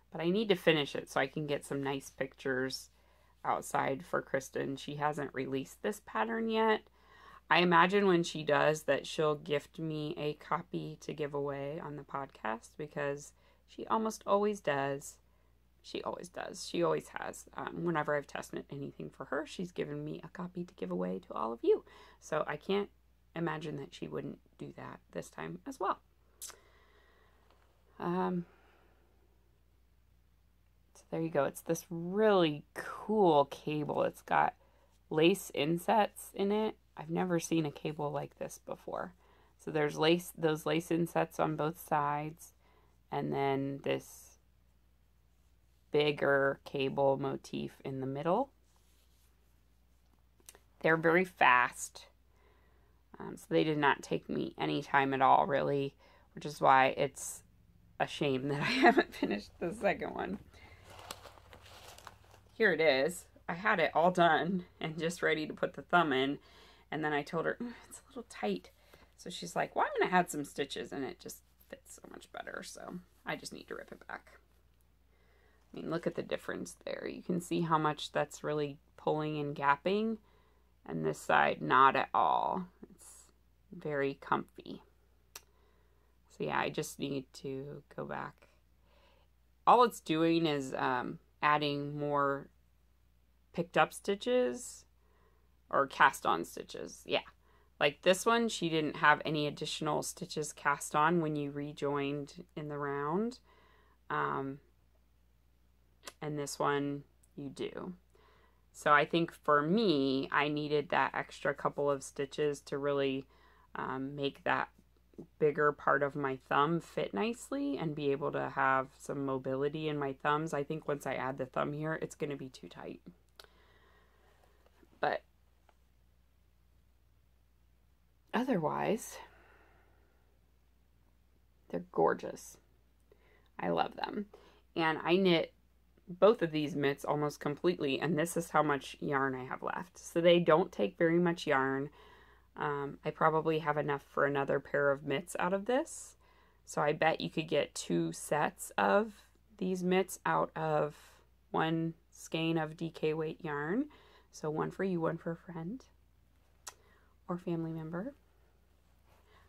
but I need to finish it so I can get some nice pictures outside for Kristen. She hasn't released this pattern yet. I imagine when she does that she'll gift me a copy to give away on the podcast, because she almost always does. She always does. She always has. Whenever I've tested anything for her, she's given me a copy to give away to all of you. So I can't imagine that she wouldn't do that this time as well. So there you go. It's this really cool cable. It's got lace insets in it. I've never seen a cable like this before. So there's those lace insets on both sides, and then this bigger cable motif in the middle. They're very fast, so they did not take me any time at all, really, which is why it's a shame that I haven't finished the second one. Here it is. I had it all done and just ready to put the thumb in, and then I told her, it's a little tight. So she's like, well, I'm going to add some stitches, and it just fits so much better, so I just need to rip it back. I mean, look at the difference there. You can see how much that's really pulling and gapping And this side, not at all. It's very comfy. So yeah, I just need to go back. All it's doing is adding more picked up stitches or cast on stitches. Yeah. Like this one, she didn't have any additional stitches cast on when you rejoined in the round. And this one you do. So I think for me, I needed that extra couple of stitches to really make that bigger part of my thumb fit nicely and be able to have some mobility in my thumbs. I think once I add the thumb here, it's going to be too tight. But otherwise, they're gorgeous. I love them. And I knit both of these mitts almost completely, and this is how much yarn I have left. So they don't take very much yarn. I probably have enough for another pair of mitts out of this. So I bet you could get 2 sets of these mitts out of 1 skein of DK weight yarn. So one for you, one for a friend or family member.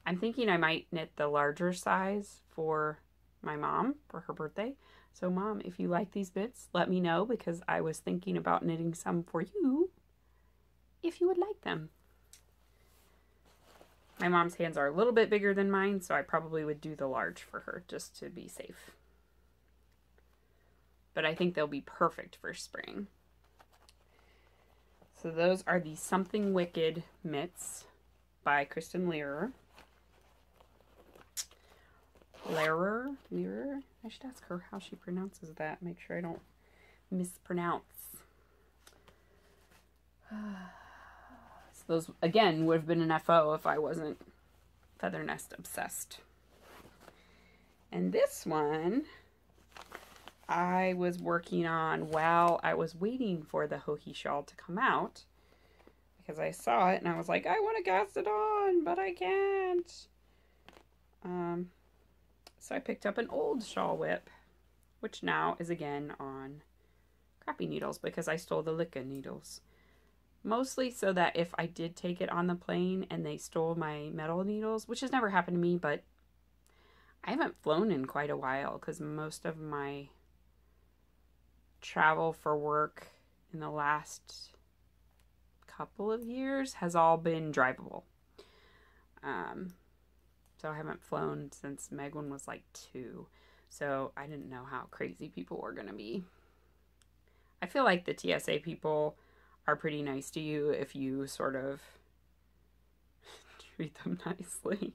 I'm thinking I might knit the larger size for my mom for her birthday. So Mom, if you like these bits, let me know, because I was thinking about knitting some for you if you would like them. My mom's hands are a little bit bigger than mine, so I probably would do the large for her just to be safe. But I think they'll be perfect for spring. So those are the Something Wicked mitts by Kristen Lehrer. Lehrer? I should ask her how she pronounces that. Make sure I don't mispronounce. So those, again, would have been an FO if I wasn't feather nest obsessed. And this one I was working on while I was waiting for the Hohi shawl to come out, because I saw it and I was like, I want to cast it on, but I can't. So I picked up an old shawl whip, which now is again on crappy needles because I stole the Licca needles. Mostly so that if I did take it on the plane and they stole my metal needles, which has never happened to me, but I haven't flown in quite a while because most of my travel for work in the last couple of years has all been drivable. So I haven't flown since Megwin was like 2. So I didn't know how crazy people were going to be. I feel like the TSA people are pretty nice to you if you sort of treat them nicely.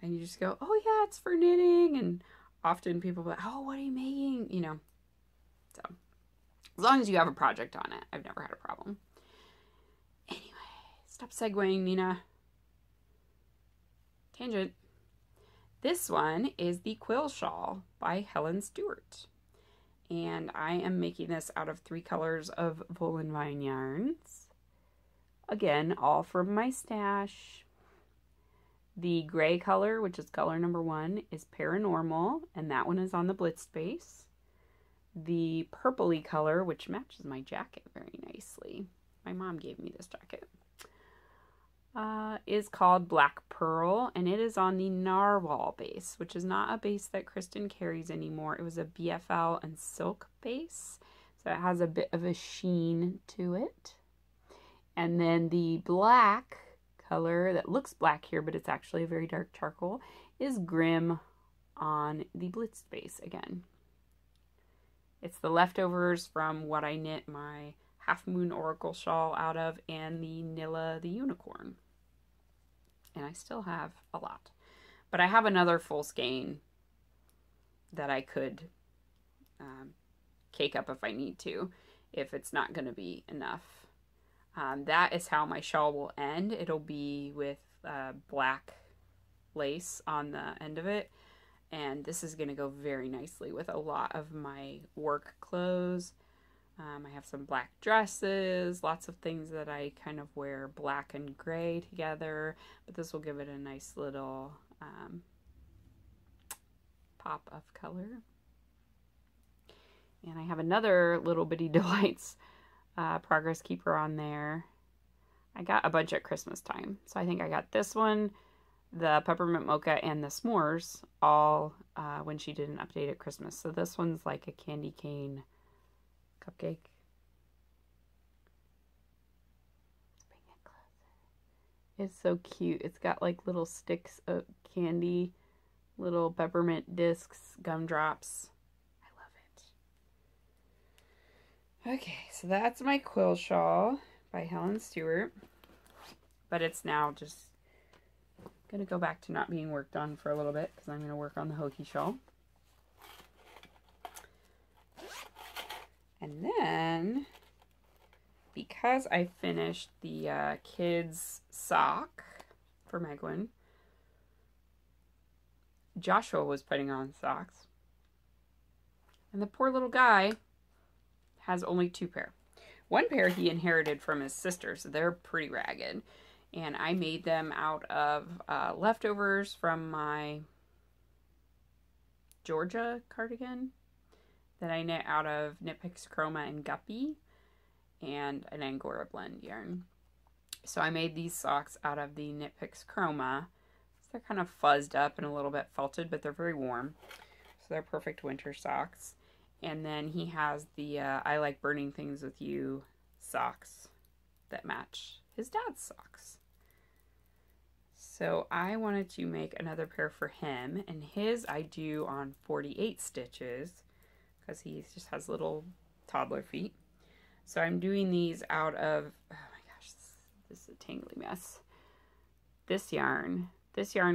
And you just go, oh yeah, it's for knitting. And often people are like, oh, what are you making? You know. So as long as you have a project on it, I've never had a problem. Anyway, stop segueing, Nina. Tangent. This one is the Quill Shawl by Helen Stewart. And I am making this out of 3 colors of Volan Vine yarns. Again, all from my stash. The gray color, which is color number 1, is Paranormal, and that one is on the Blitz base. The purpley color, which matches my jacket very nicely. My mom gave me this jacket. Is called Black Pearl, and it is on the Narwhal base, which is not a base that Kristen carries anymore. It was a BFL and silk base, so it has a bit of a sheen to it. And then the black color that looks black here, but it's actually a very dark charcoal, is Grim on the Blitz base again. It's the leftovers from what I knit my Half Moon Oracle shawl out of and the Nilla the Unicorn. And I still have a lot. But I have another full skein that I could cake up if I need to, if it's not going to be enough. That is how my shawl will end. It'll be with black lace on the end of it. And this is going to go very nicely with a lot of my work clothes. I have some black dresses, lots of things that I kind of wear black and gray together, but this will give it a nice little pop of color. And I have another Little Bitty Delights Progress Keeper on there. I got a bunch at Christmas time. So I think I got this one, the peppermint mocha, and the s'mores all when she did an update at Christmas. So this one's like a candy cane cupcake. It's so cute. It's got like little sticks of candy, little peppermint discs, gumdrops. I love it. Okay, so that's my quill shawl by Helen Stewart. But it's now just going to go back to not being worked on for a little bit because I'm going to work on the hokey shawl. And then, because I finished the kids' sock for Megwin, Joshua was putting on socks. And the poor little guy has only 2 pair. 1 pair he inherited from his sister, so they're pretty ragged. And I made them out of leftovers from my Georgia cardigan that I knit out of Knit Picks Chroma and Guppy and an Angora blend yarn. So I made these socks out of the Knit Picks Chroma. So they're kind of fuzzed up and a little bit felted, but they're very warm. So they're perfect winter socks. And then he has the I Like Burning Things With You socks that match his dad's socks. So I wanted to make another pair for him, and his I do on 48 stitches because he just has little toddler feet. So I'm doing these out of, oh my gosh, this is a tangly mess. This yarn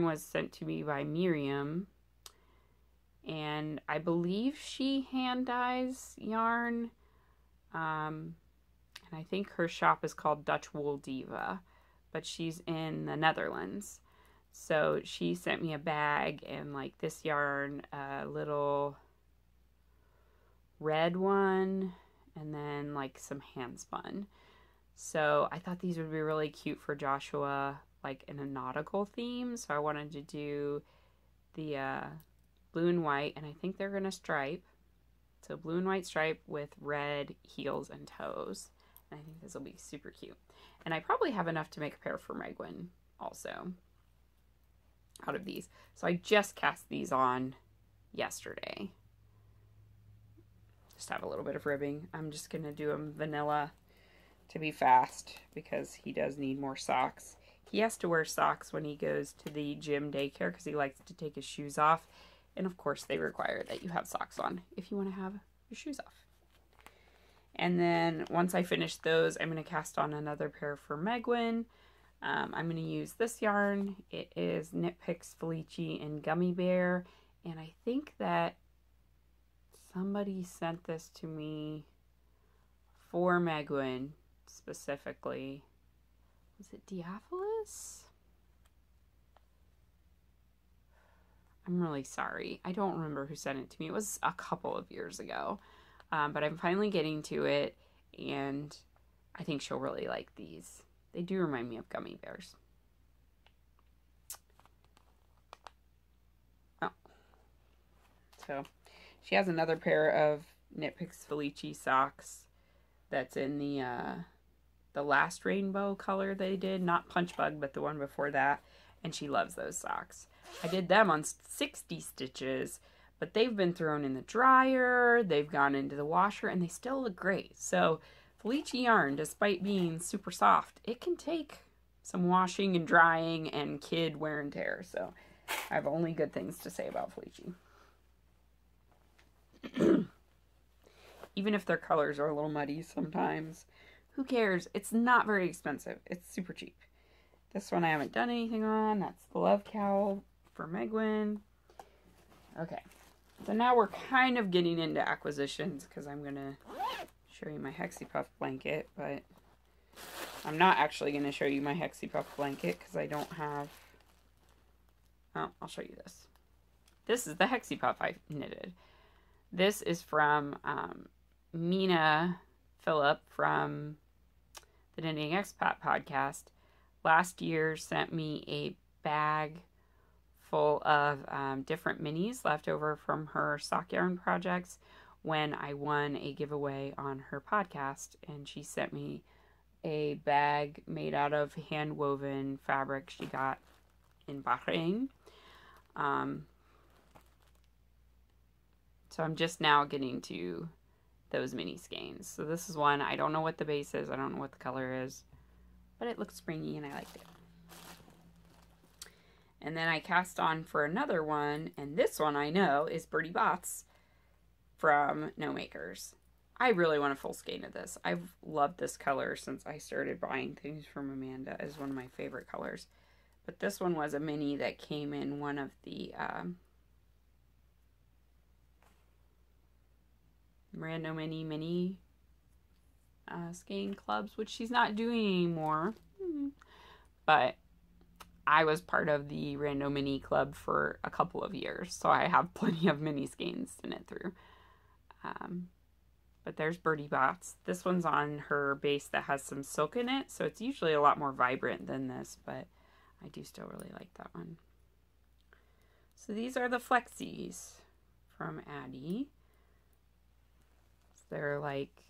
was sent to me by Miriam, and I believe she hand dyes yarn, and I think her shop is called Dutch Wool Diva, but she's in the Netherlands. So she sent me a bag and like this yarn, a little red one, and then like some hand spun. So I thought these would be really cute for Joshua, like in a nautical theme. So I wanted to do the blue and white, and I think they're gonna stripe. So blue and white stripe with red heels and toes. And I think this will be super cute. And I probably have enough to make a pair for Megwin also out of these. So I just cast these on yesterday. Just have a little bit of ribbing. I'm just going to do them vanilla to be fast because he does need more socks. He has to wear socks when he goes to the gym daycare because he likes to take his shoes off. And of course they require that you have socks on if you want to have your shoes off. And then once I finish those, I'm going to cast on another pair for Megwin. I'm going to use this yarn. It is Knit Picks Felici and Gummy Bear. And I think that somebody sent this to me for Megwin specifically. Was it Diapholis? I'm really sorry. I don't remember who sent it to me. It was a couple of years ago. But I'm finally getting to it, and I think she'll really like these. They do remind me of gummy bears. Oh. So, she has another pair of Knit Picks Felici socks that's in the last rainbow color they did. Not Punch Bug, but the one before that. And she loves those socks. I did them on 60 stitches. But they've been thrown in the dryer, they've gone into the washer, and they still look great. So Felici yarn, despite being super soft, it can take some washing and drying and kid wear and tear. So I have only good things to say about Felici. Even if their colors are a little muddy sometimes, who cares? It's not very expensive. It's super cheap. This one I haven't done anything on. That's the Love Cowl for Megwin. Okay. So now we're kind of getting into acquisitions because I'm going to show you my Hexie Puff blanket, but I'm not actually going to show you my Hexie Puff blanket because I don't have... Oh, I'll show you this. This is the Hexie Puff I knitted. This is from Mina Phillip from the Knitting Expat podcast. Last year sent me a bag full of different minis left over from her sock yarn projects when I won a giveaway on her podcast, and she sent me a bag made out of hand-woven fabric she got in Bahrain. So I'm just now getting to those mini skeins. So this is one. I don't know what the base is. I don't know what the color is. But it looks springy and I liked it. And then I cast on for another one. And this one I know is Birdie Bots from No Makers. I really want a full skein of this. I've loved this color since I started buying things from Amanda. It's one of my favorite colors. But this one was a mini that came in one of the Random Mini skein clubs, which she's not doing anymore. But I was part of the Random Mini club for a couple of years, so I have plenty of mini skeins to knit through. But there's Birdie Bots. This one's on her base that has some silk in it, so it's usually a lot more vibrant than this, but I do still really like that one. So these are the Flexies from Addie. They're like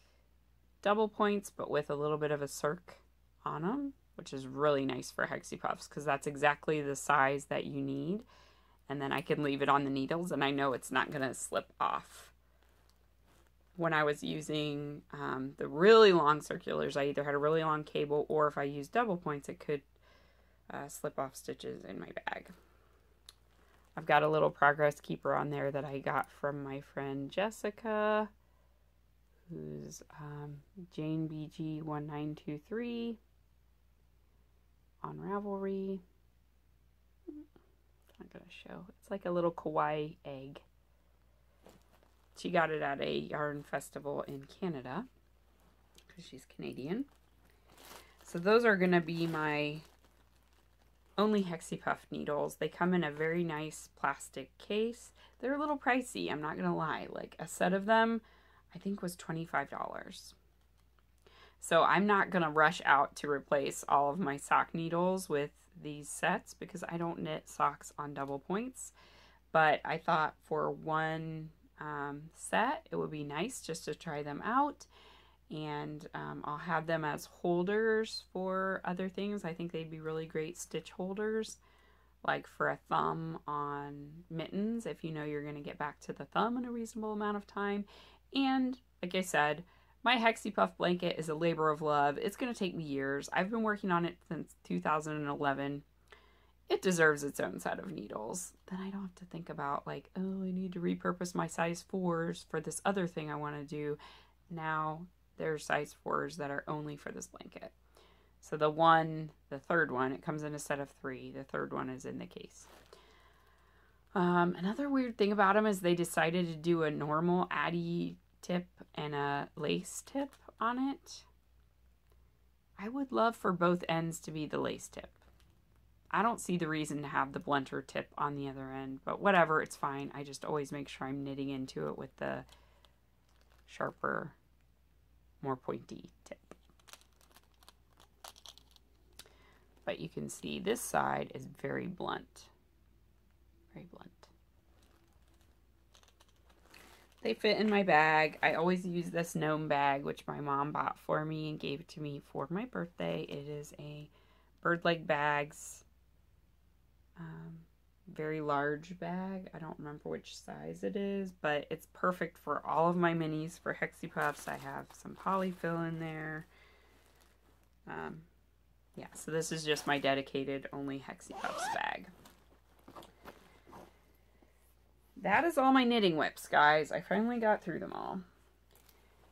double points, but with a little bit of a circ on them, which is really nice for Hexie Puffs because that's exactly the size that you need. And then I can leave it on the needles and I know it's not going to slip off. When I was using the really long circulars, I either had a really long cable or if I used double points, it could slip off stitches in my bag. I've got a little progress keeper on there that I got from my friend Jessica, who's Jane BG 1923 on Ravelry. I'm gonna show. It's like a little kawaii egg. She got it at a yarn festival in Canada because she's Canadian. So those are gonna be my only Hexie Puff needles. They come in a very nice plastic case. They're a little pricey, I'm not gonna lie. Like a set of them I think was $25. So I'm not going to rush out to replace all of my sock needles with these sets because I don't knit socks on double points. But I thought for one set it would be nice just to try them out. And I'll have them as holders for other things. I think they'd be really great stitch holders. Like for a thumb on mittens if you know you're going to get back to the thumb in a reasonable amount of time. And like I said, my Hexie Puff blanket is a labor of love. It's going to take me years. I've been working on it since 2011. It deserves its own set of needles. Then I don't have to think about like, oh, I need to repurpose my size 4s for this other thing I want to do. Now there's size 4s that are only for this blanket. So the third one, it comes in a set of 3. The third one is in the case. Another weird thing about them is they decided to do a normal Addie tip and a lace tip on it. I would love for both ends to be the lace tip. I don't see the reason to have the blunter tip on the other end, but whatever, it's fine. I just always make sure I'm knitting into it with the sharper, more pointy tip. But you can see this side is very blunt. Very blunt. They fit in my bag. I always use this gnome bag, which my mom bought for me and gave it to me for my birthday. It is a bird leg bags, very large bag. I don't remember which size it is, but it's perfect for all of my minis for Hexie Puffs. I have some polyfill in there. Yeah, so this is just my dedicated only Hexie Puffs bag. That is all my knitting whips, guys. I finally got through them all.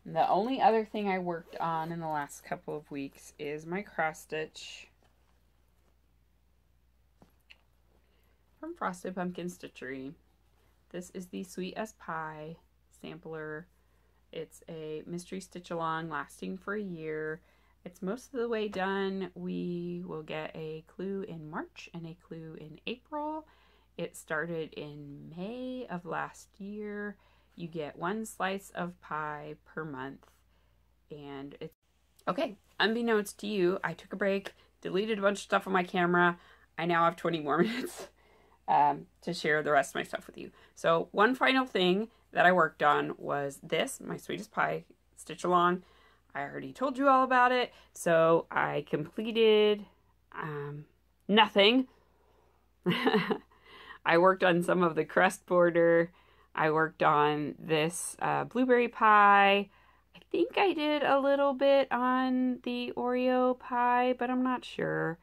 The only other thing I worked on in the last couple of weeks is my cross stitch from Frosted Pumpkin Stitchery. This is the Sweet as Pie sampler. It's a mystery stitch along lasting for a year. It's most of the way done. We will get a clue in March and a clue in April. It started in May of last year. You get 1 slice of pie per month. And it's okay. Unbeknownst to you, I took a break, deleted a bunch of stuff on my camera. I now have 20 more minutes to share the rest of my stuff with you. So one final thing that I worked on was this, my Sweetest Pie stitch along. I already told you all about it. So I completed nothing. I worked on some of the crust border. I worked on this blueberry pie. I think I did a little bit on the Oreo pie, but I'm not sure.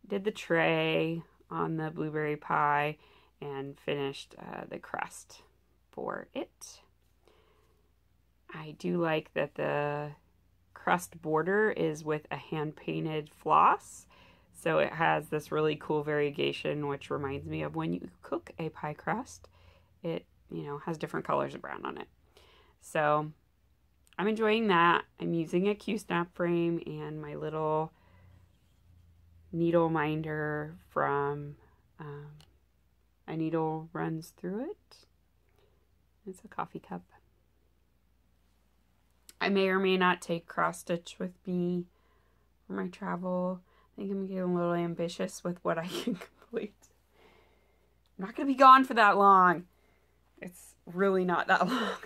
Did the tray on the blueberry pie and finished the crust for it. I do like that the crust border is with a hand-painted floss. So it has this really cool variegation, which reminds me of when you cook a pie crust. It, has different colors of brown on it. So I'm enjoying that. I'm using a Q-snap frame and my little needle minder from a needle runs through it. It's a coffee cup. I may or may not take cross stitch with me for my travel. I think I'm getting a little ambitious with what I can complete. I'm not going to be gone for that long. It's really not that long.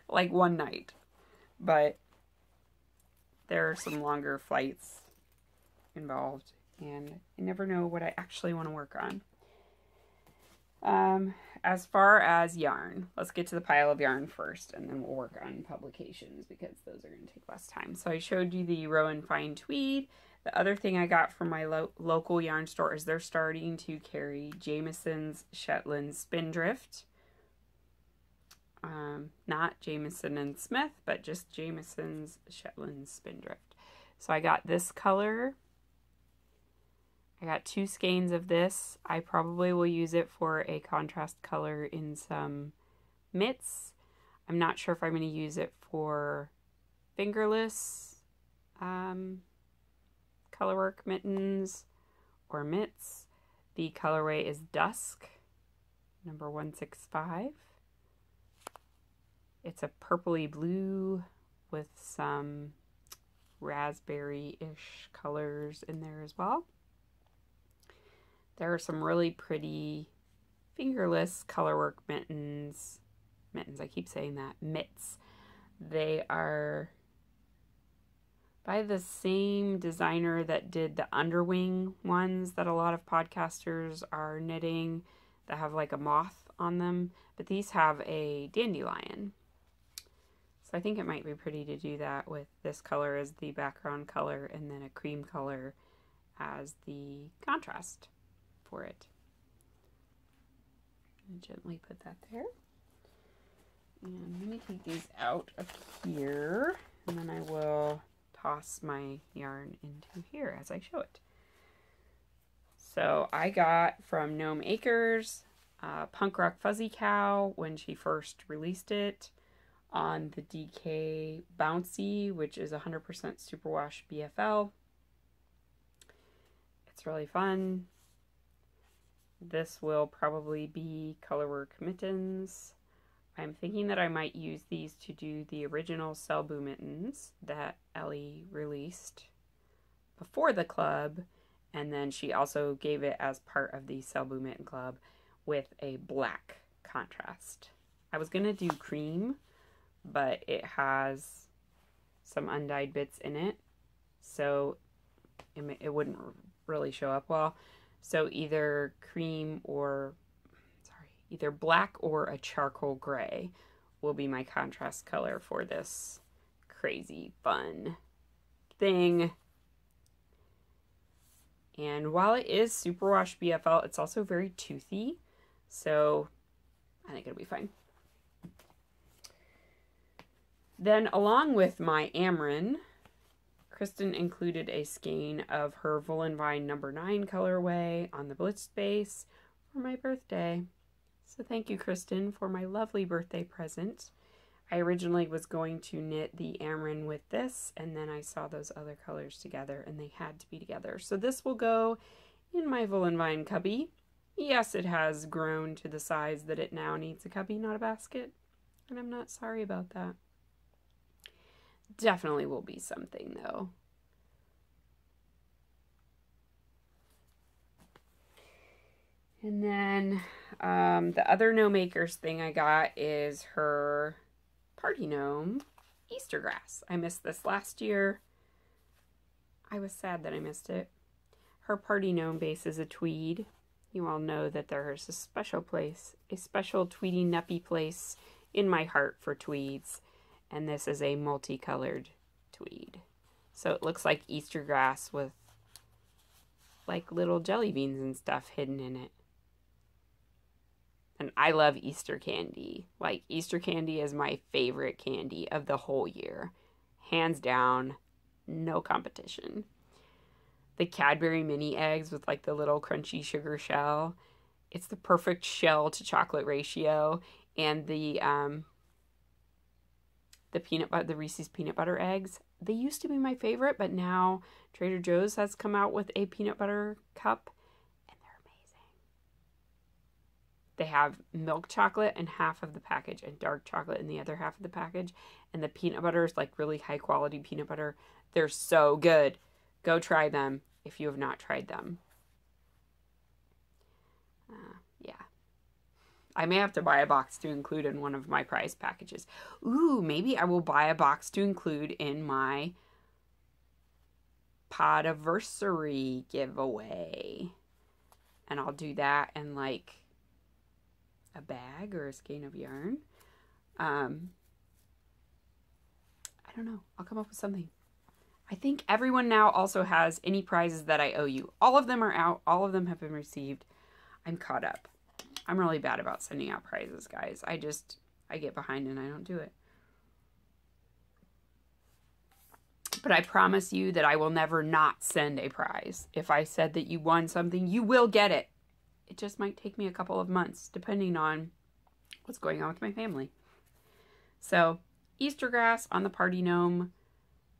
Like one night. But there are some longer flights involved, and I never know what I actually want to work on. As far as yarn, let's get to the pile of yarn first, and then we'll work on publications because those are going to take less time. So I showed you the Rowan Fine Tweed. The other thing I got from my local yarn store is they're starting to carry Jamieson's Shetland Spindrift. Not Jamieson and Smith, but just Jamieson's Shetland Spindrift. So I got this color. I got 2 skeins of this. I probably will use it for a contrast color in some mitts. I'm not sure if I'm going to use it for fingerless colorwork mittens or mitts. The colorway is Dusk, number 165. It's a purpley blue with some raspberry-ish colors in there as well. There are some really pretty fingerless colorwork mittens. I keep saying that. Mitts. They are by the same designer that did the underwing ones that a lot of podcasters are knitting that have like a moth on them. But these have a dandelion. So I think it might be pretty to do that with this color as the background color and then a cream color as the contrast for it. And gently put that there. And I'm going to take these out of here, and then I will toss my yarn into here as I show it. So I got from Gnome Acres Punk Rock Fuzzy Cow when she first released it on the DK Bouncy, which is 100% superwash BFL. It's really fun. This will probably be colorwork mittens. I'm thinking that I might use these to do the original Selbu mittens that Ellie released before the club, and then she also gave it as part of the Selbu Mitten Club with a black contrast. I was going to do cream, but it has some undyed bits in it, so it wouldn't really show up well. So either either black or a charcoal gray will be my contrast color for this crazy fun thing. And while it is superwash BFL, it's also very toothy, so I think it'll be fine. Then along with my Ameren, Kristen included a skein of her Woolen Vine number 9 colorway on the Blitz base for my birthday. So thank you, Kristen, for my lovely birthday present. I originally was going to knit the Ameren with this, and then I saw those other colors together, and they had to be together. So this will go in my Woolen Vine cubby. Yes, it has grown to the size that it now needs a cubby, not a basket, and I'm not sorry about that. Definitely will be something, though. And then the other Gnome Makers thing I got is her Party Gnome Easter grass. I missed this last year. I was sad that I missed it. Her party gnome base is a tweed. You all know that there's a special place, a special tweedy nuppy place in my heart for tweeds. And this is a multicolored tweed. So it looks like Easter grass with like little jelly beans and stuff hidden in it. And I love Easter candy. Like, Easter candy is my favorite candy of the whole year. Hands down, no competition. The Cadbury mini eggs with like the little crunchy sugar shell. It's the perfect shell to chocolate ratio. And the peanut butter, the Reese's peanut butter eggs. They used to be my favorite, but now Trader Joe's has come out with a peanut butter cup. They have milk chocolate in half of the package and dark chocolate in the other half of the package. And the peanut butter is like really high quality peanut butter. They're so good. Go try them if you have not tried them. Yeah. I may have to buy a box to include in one of my prize packages. Ooh, maybe I will buy a box to include in my Podiversary giveaway. And I'll do that and like a bag or a skein of yarn. I don't know. I'll come up with something. I think everyone now also has any prizes that I owe you. All of them are out. All of them have been received. I'm caught up. I'm really bad about sending out prizes, guys. I get behind and I don't do it. But I promise you that I will never not send a prize. If I said that you won something, you will get it. It just might take me a couple of months, depending on what's going on with my family. So, Easter grass on the party gnome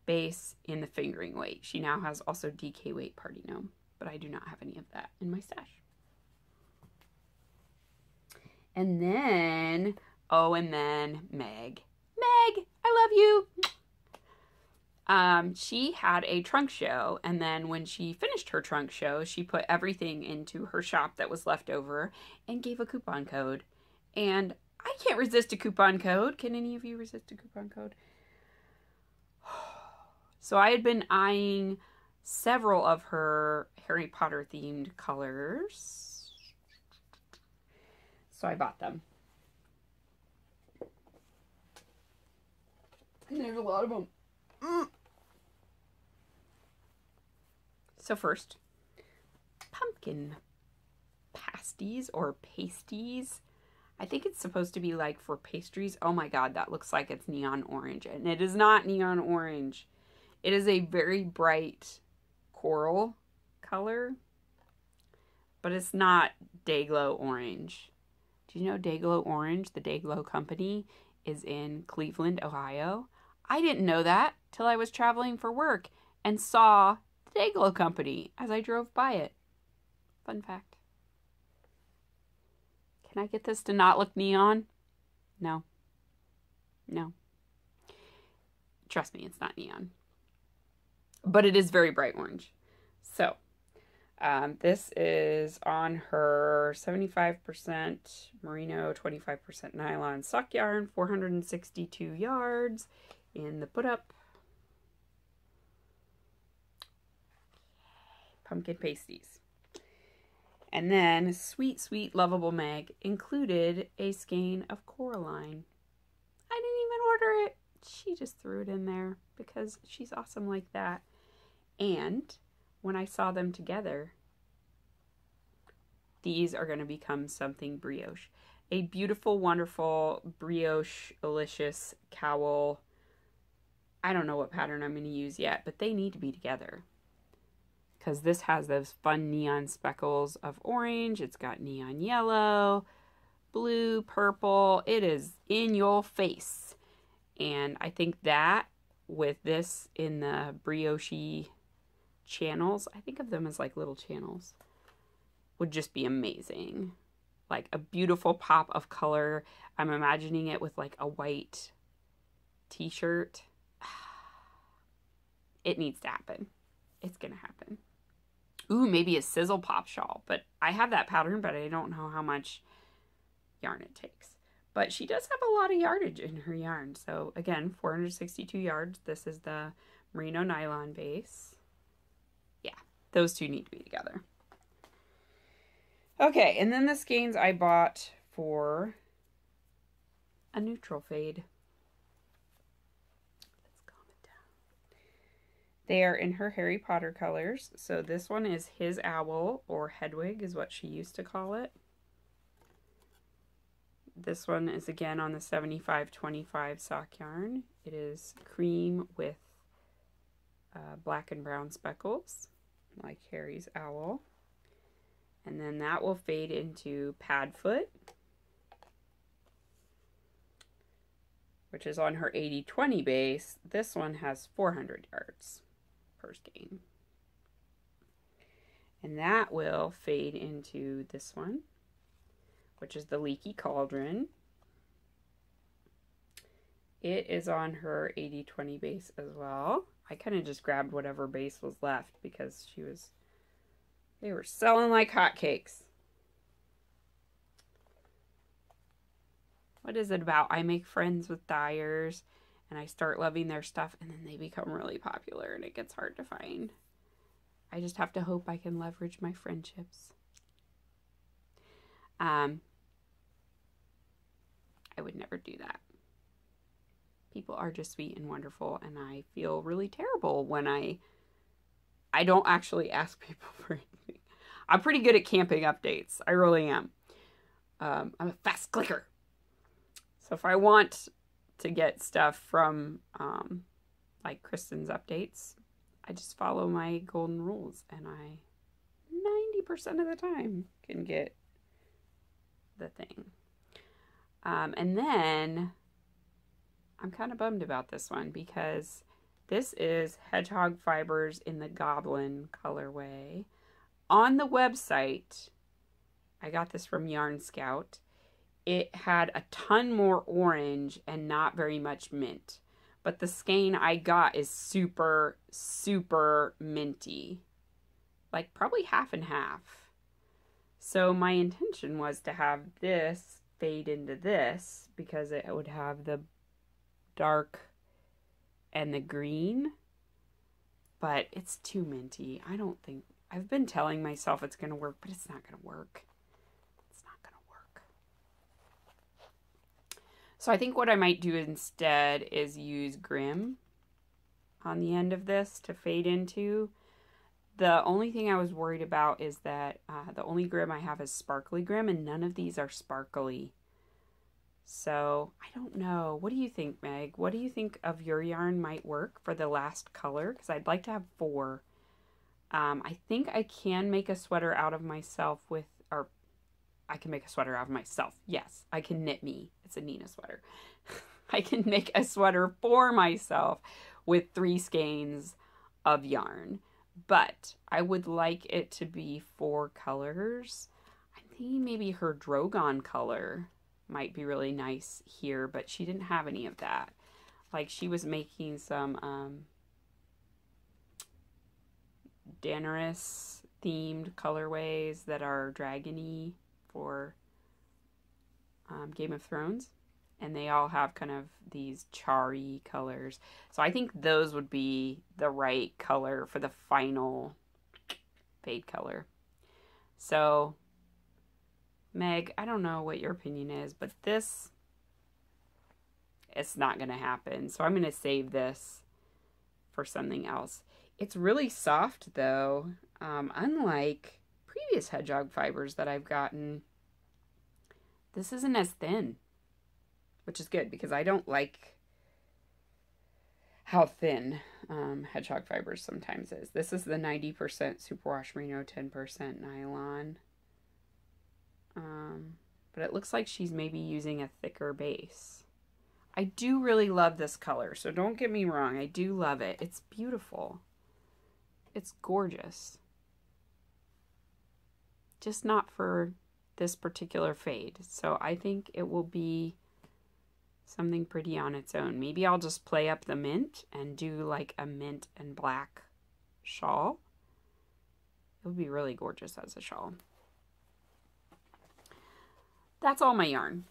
base in the fingering weight. She now has also DK weight party gnome, but I do not have any of that in my stash. And then Meg. Meg, I love you. She had a trunk show, and then when she finished her trunk show, she put everything into her shop that was left over and gave a coupon code. And I can't resist a coupon code. Can any of you resist a coupon code? So I had been eyeing several of her Harry Potter themed colors. So I bought them. And there's a lot of them. So first, pumpkin pasties or pasties. I think it's supposed to be like for pastries. Oh my god, that looks like it's neon orange. And it is not neon orange. It is a very bright coral color. But it's not Dayglow orange. Do you know Dayglow Orange, the Dayglow company, is in Cleveland, Ohio? I didn't know that till I was traveling for work and saw the Dayglow company as I drove by it. Fun fact. Can I get this to not look neon? No. No. Trust me, it's not neon. But it is very bright orange. So, this is on her 75% merino, 25% nylon sock yarn, 462 yards in the put up. Pumpkin pasties. And then sweet, sweet, lovable Meg included a skein of Coraline. I didn't even order it. She just threw it in there because she's awesome like that. And when I saw them together, these are going to become something brioche. A beautiful, wonderful, brioche-alicious cowl. I don't know what pattern I'm going to use yet, but they need to be together. Because this has those fun neon speckles of orange. It's got neon yellow, blue, purple. It is in your face. And I think that with this in the brioche channels, I think of them as like little channels, would just be amazing. Like a beautiful pop of color. I'm imagining it with like a white t-shirt. It needs to happen. It's gonna happen. Ooh, maybe a sizzle pop shawl. But I have that pattern, but I don't know how much yarn it takes. But she does have a lot of yardage in her yarn. So again, 462 yards. This is the merino nylon base. Yeah, those two need to be together. Okay, and then the skeins I bought for a neutral fade. Let's calm it down. They are in her Harry Potter colors. So this one is His Owl, or Hedwig is what she used to call it. This one is again on the 75-25 sock yarn. It is cream with black and brown speckles, like Harry's owl. And then that will fade into Padfoot, which is on her 80-20 base. This one has 400 yards per skein. And that will fade into this one, which is the Leaky Cauldron. It is on her 80-20 base as well. I kind of just grabbed whatever base was left because they were selling like hotcakes. What is it about? I make friends with dyers and I start loving their stuff and then they become really popular and it gets hard to find. I just have to hope I can leverage my friendships. I would never do that. People are just sweet and wonderful, and I feel really terrible when I don't actually ask people for anything. I'm pretty good at camping updates. I really am. I'm a fast clicker. So if I want to get stuff from like Kristen's updates, I just follow my golden rules, and I 90% of the time can get the thing. And then I'm kind of bummed about this one because this is Hedgehog Fibers in the Goblin colorway. On the website, I got this from Yarn Scout. It had a ton more orange and not very much mint. But the skein I got is super, super minty. Like probably half and half. So my intention was to have this fade into this because it would have the dark and the green, but it's too minty. I don't think, I've been telling myself it's going to work, but it's not going to work. It's not going to work. So I think what I might do instead is use Grim on the end of this to fade into. The only thing I was worried about is that the only Grim I have is Sparkly Grim, and none of these are sparkly. So, I don't know. What do you think, Meg? What do you think of your yarn might work for the last color? Because I'd like to have 4. I think I can make a sweater out of myself with, or I can make a sweater out of myself. Yes, I can knit me. It's a Nina sweater. I can make a sweater for myself with 3 skeins of yarn. But I would like it to be 4 colors. I'm thinking maybe her Drogon color might be really nice here, but she didn't have any of that. Like she was making some Daenerys themed colorways that are dragony for Game of Thrones. And they all have kind of these charry colors. So I think those would be the right color for the final fade color. So, Meg, I don't know what your opinion is, but this, it's not going to happen. So I'm going to save this for something else. It's really soft, though. Unlike previous Hedgehog fibers that I've gotten, this isn't as thin. Which is good because I don't like how thin Hedgehog fibers sometimes is. This is the 90% superwash merino, 10% nylon. But it looks like she's maybe using a thicker base. I do really love this color, so don't get me wrong. I do love it. It's beautiful. It's gorgeous. Just not for this particular fade. So I think it will be something pretty on its own. Maybe I'll just play up the mint and do like a mint and black shawl. It would be really gorgeous as a shawl. That's all my yarn.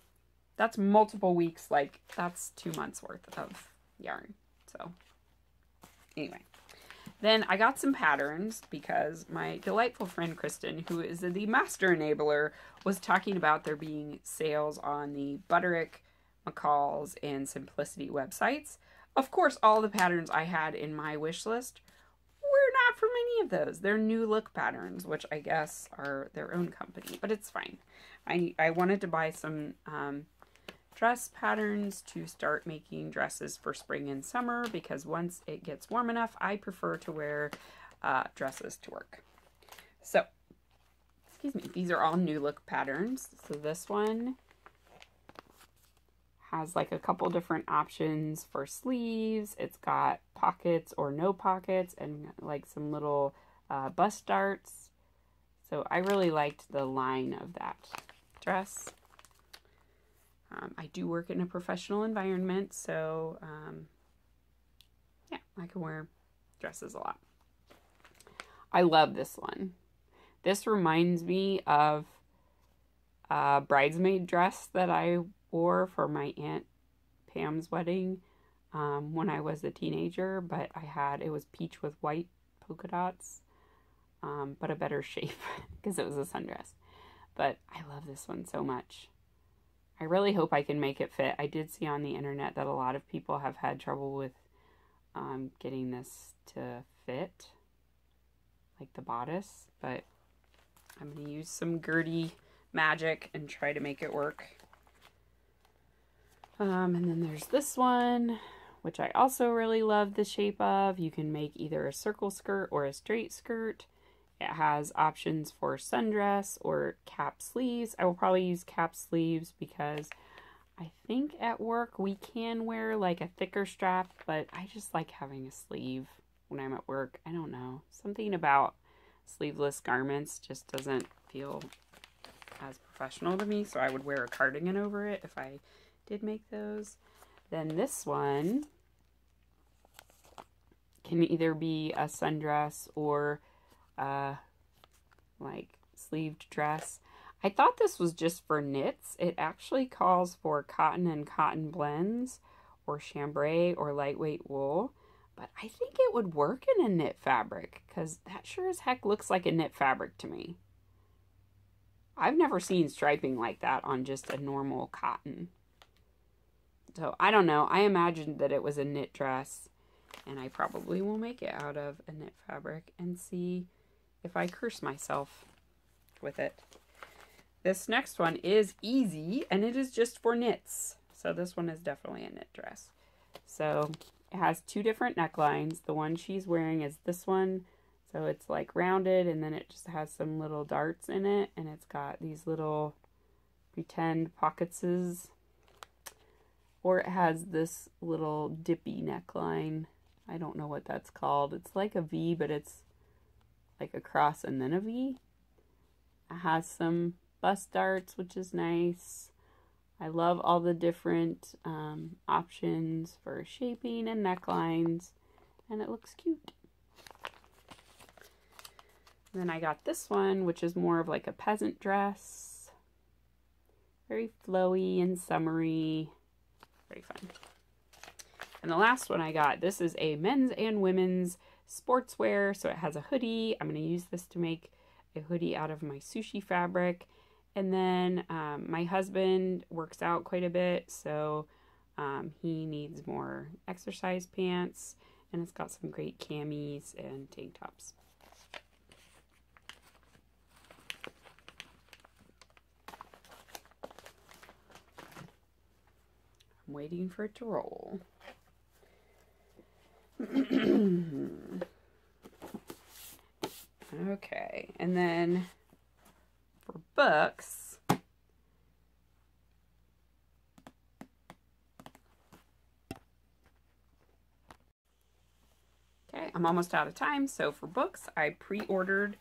that's multiple weeks. Like, that's 2 months worth of yarn. So, anyway. Then I got some patterns because my delightful friend Kristen, who is the master enabler, was talking about there being sales on the Butterick, McCall's, and Simplicity websites. Of course, all the patterns I had in my wish list were not from any of those. They're New Look patterns, which I guess are their own company, but it's fine. I wanted to buy some dress patterns to start making dresses for spring and summer, because once it gets warm enough, I prefer to wear dresses to work. So, excuse me, these are all New Look patterns. So this one has like a couple different options for sleeves. It's got pockets or no pockets and like some little bust darts. So I really liked the line of that dress. I do work in a professional environment, so yeah, I can wear dresses a lot. I love this one. This reminds me of a bridesmaid dress that I wore for my Aunt Pam's wedding when I was a teenager, but it was peach with white polka dots, but a better shape because it was a sundress. But I love this one so much. I really hope I can make it fit. I did see on the internet that a lot of people have had trouble with getting this to fit, like the bodice, but I'm going to use some Gertie magic and try to make it work. And then there's this one, which I also really love the shape of. You can make either a circle skirt or a straight skirt. It has options for sundress or cap sleeves. I will probably use cap sleeves because I think at work we can wear like a thicker strap, but I just like having a sleeve when I'm at work. I don't know. Something about sleeveless garments just doesn't feel as professional to me, so I would wear a cardigan over it if I did make those. Then this one can either be a sundress or like sleeved dress. I thought this was just for knits. It actually calls for cotton and cotton blends or chambray or lightweight wool, but I think it would work in a knit fabric because that sure as heck looks like a knit fabric to me. I've never seen striping like that on just a normal cotton. So I don't know. I imagined that it was a knit dress, and I probably will make it out of a knit fabric and see if I curse myself with it. This next one is easy, and it is just for knits. So this one is definitely a knit dress. So it has two different necklines. The one she's wearing is this one. So it's like rounded, and then it just has some little darts in it, and it's got these little pretend pocketses. Or it has this little dippy neckline. I don't know what that's called. It's like a V, but it's like a cross and then a V. It has some bust darts, which is nice. I love all the different options for shaping and necklines, and it looks cute. And then I got this one, which is more of like a peasant dress. Very flowy and summery. Very fun. And the last one I got, this is a men's and women's sportswear. So it has a hoodie. I'm going to use this to make a hoodie out of my sushi fabric. And then my husband works out quite a bit, so he needs more exercise pants. And it's got some great camis and tank tops. I'm waiting for it to roll. Okay, and then for books, okay, I'm almost out of time. So for books, I pre-ordered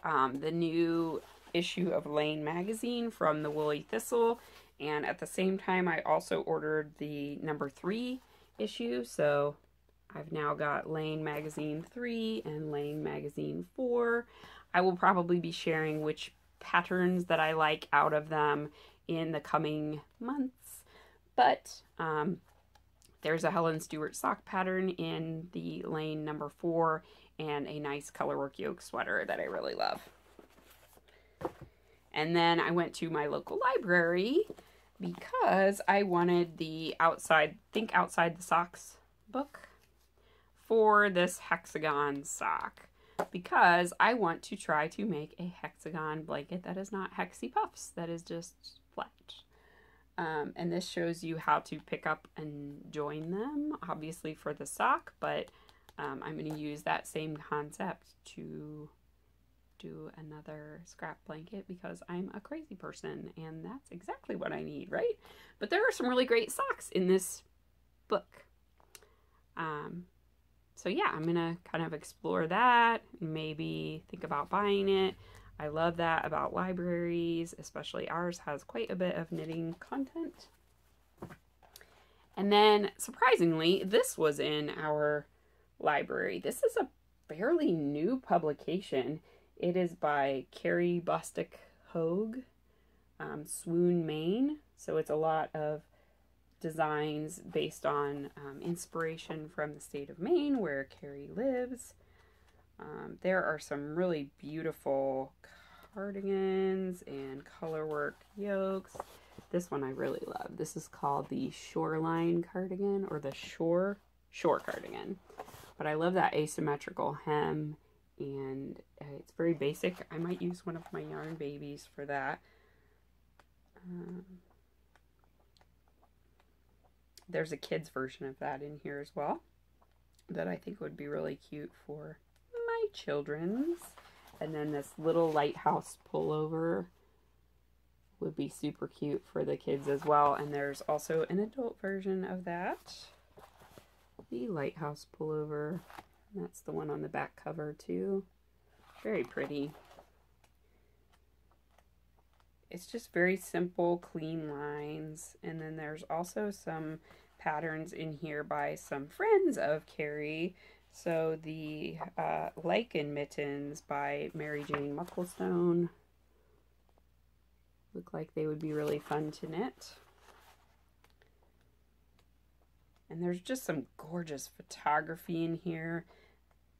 the new issue of Lane magazine from the Woolly Thistle, and at the same time I also ordered the number 3 issue. So I've now got Lane magazine 3 and Lane magazine 4. I will probably be sharing which patterns that I like out of them in the coming months. But there's a Helen Stewart sock pattern in the lane number 4 and a nice colorwork yoke sweater that I really love. And then I went to my local library because I wanted the Think Outside the Socks book for this hexagon sock, because I want to try to make a hexagon blanket that is not hexy puffs, that is just flat. And this shows you how to pick up and join them, obviously for the sock, but I'm going to use that same concept to do another scrap blanket because I'm a crazy person and that's exactly what I need, right? But there are some really great socks in this book. So yeah, I'm gonna kind of explore that, maybe think about buying it. I love that about libraries, especially ours has quite a bit of knitting content. And then surprisingly, this was in our library. This is a fairly new publication. It is by Carrie Bostick Hogue, Swoon, Maine. So it's a lot of designs based on inspiration from the state of Maine where Carrie lives. There are some really beautiful cardigans and colorwork yokes. This one I really love. This is called the Shoreline cardigan, or the Shore cardigan. But I love that asymmetrical hem, and it's very basic. I might use one of my yarn babies for that. There's a kid's version of that in here as well that I think would be really cute for my children's. And then this little lighthouse pullover would be super cute for the kids as well. And there's also an adult version of that. The lighthouse pullover. That's the one on the back cover too. Very pretty. It's just very simple, clean lines. And then there's also some patterns in here by some friends of Carrie. So the Lichen Mittens by Mary Jane Mucklestone look like they would be really fun to knit. And there's just some gorgeous photography in here.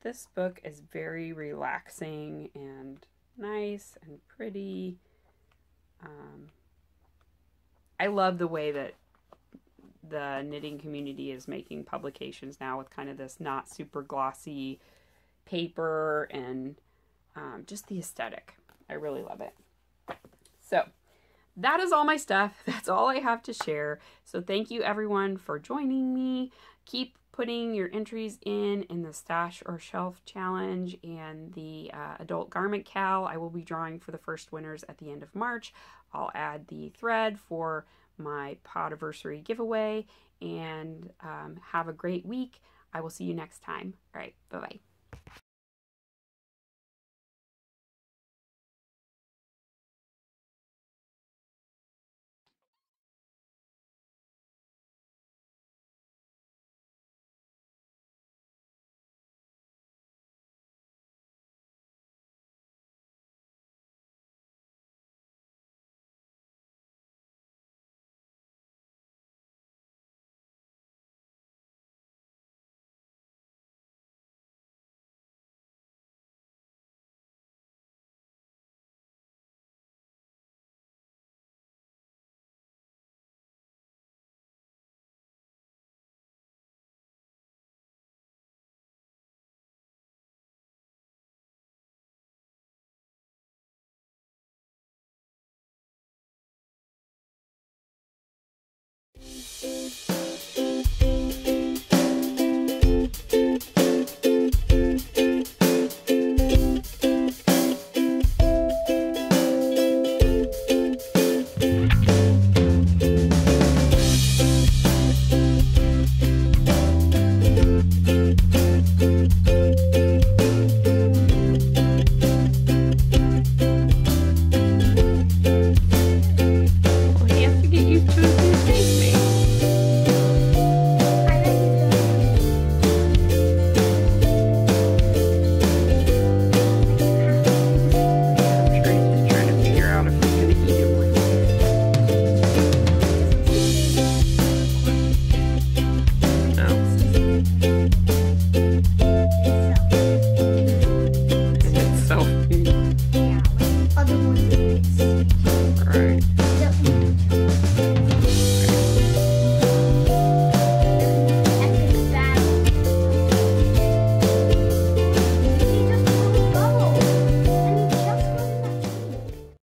This book is very relaxing and nice and pretty. I love the way that the knitting community is making publications now with kind of this not super glossy paper and just the aesthetic. I really love it. So that is all my stuff. That's all I have to share. So thank you everyone for joining me. Keep putting your entries in the stash or shelf challenge and the adult garment cal. I will be drawing for the first winners at the end of March. I'll add the thread for my Podiversary giveaway, and have a great week. I will see you next time. All right, bye-bye.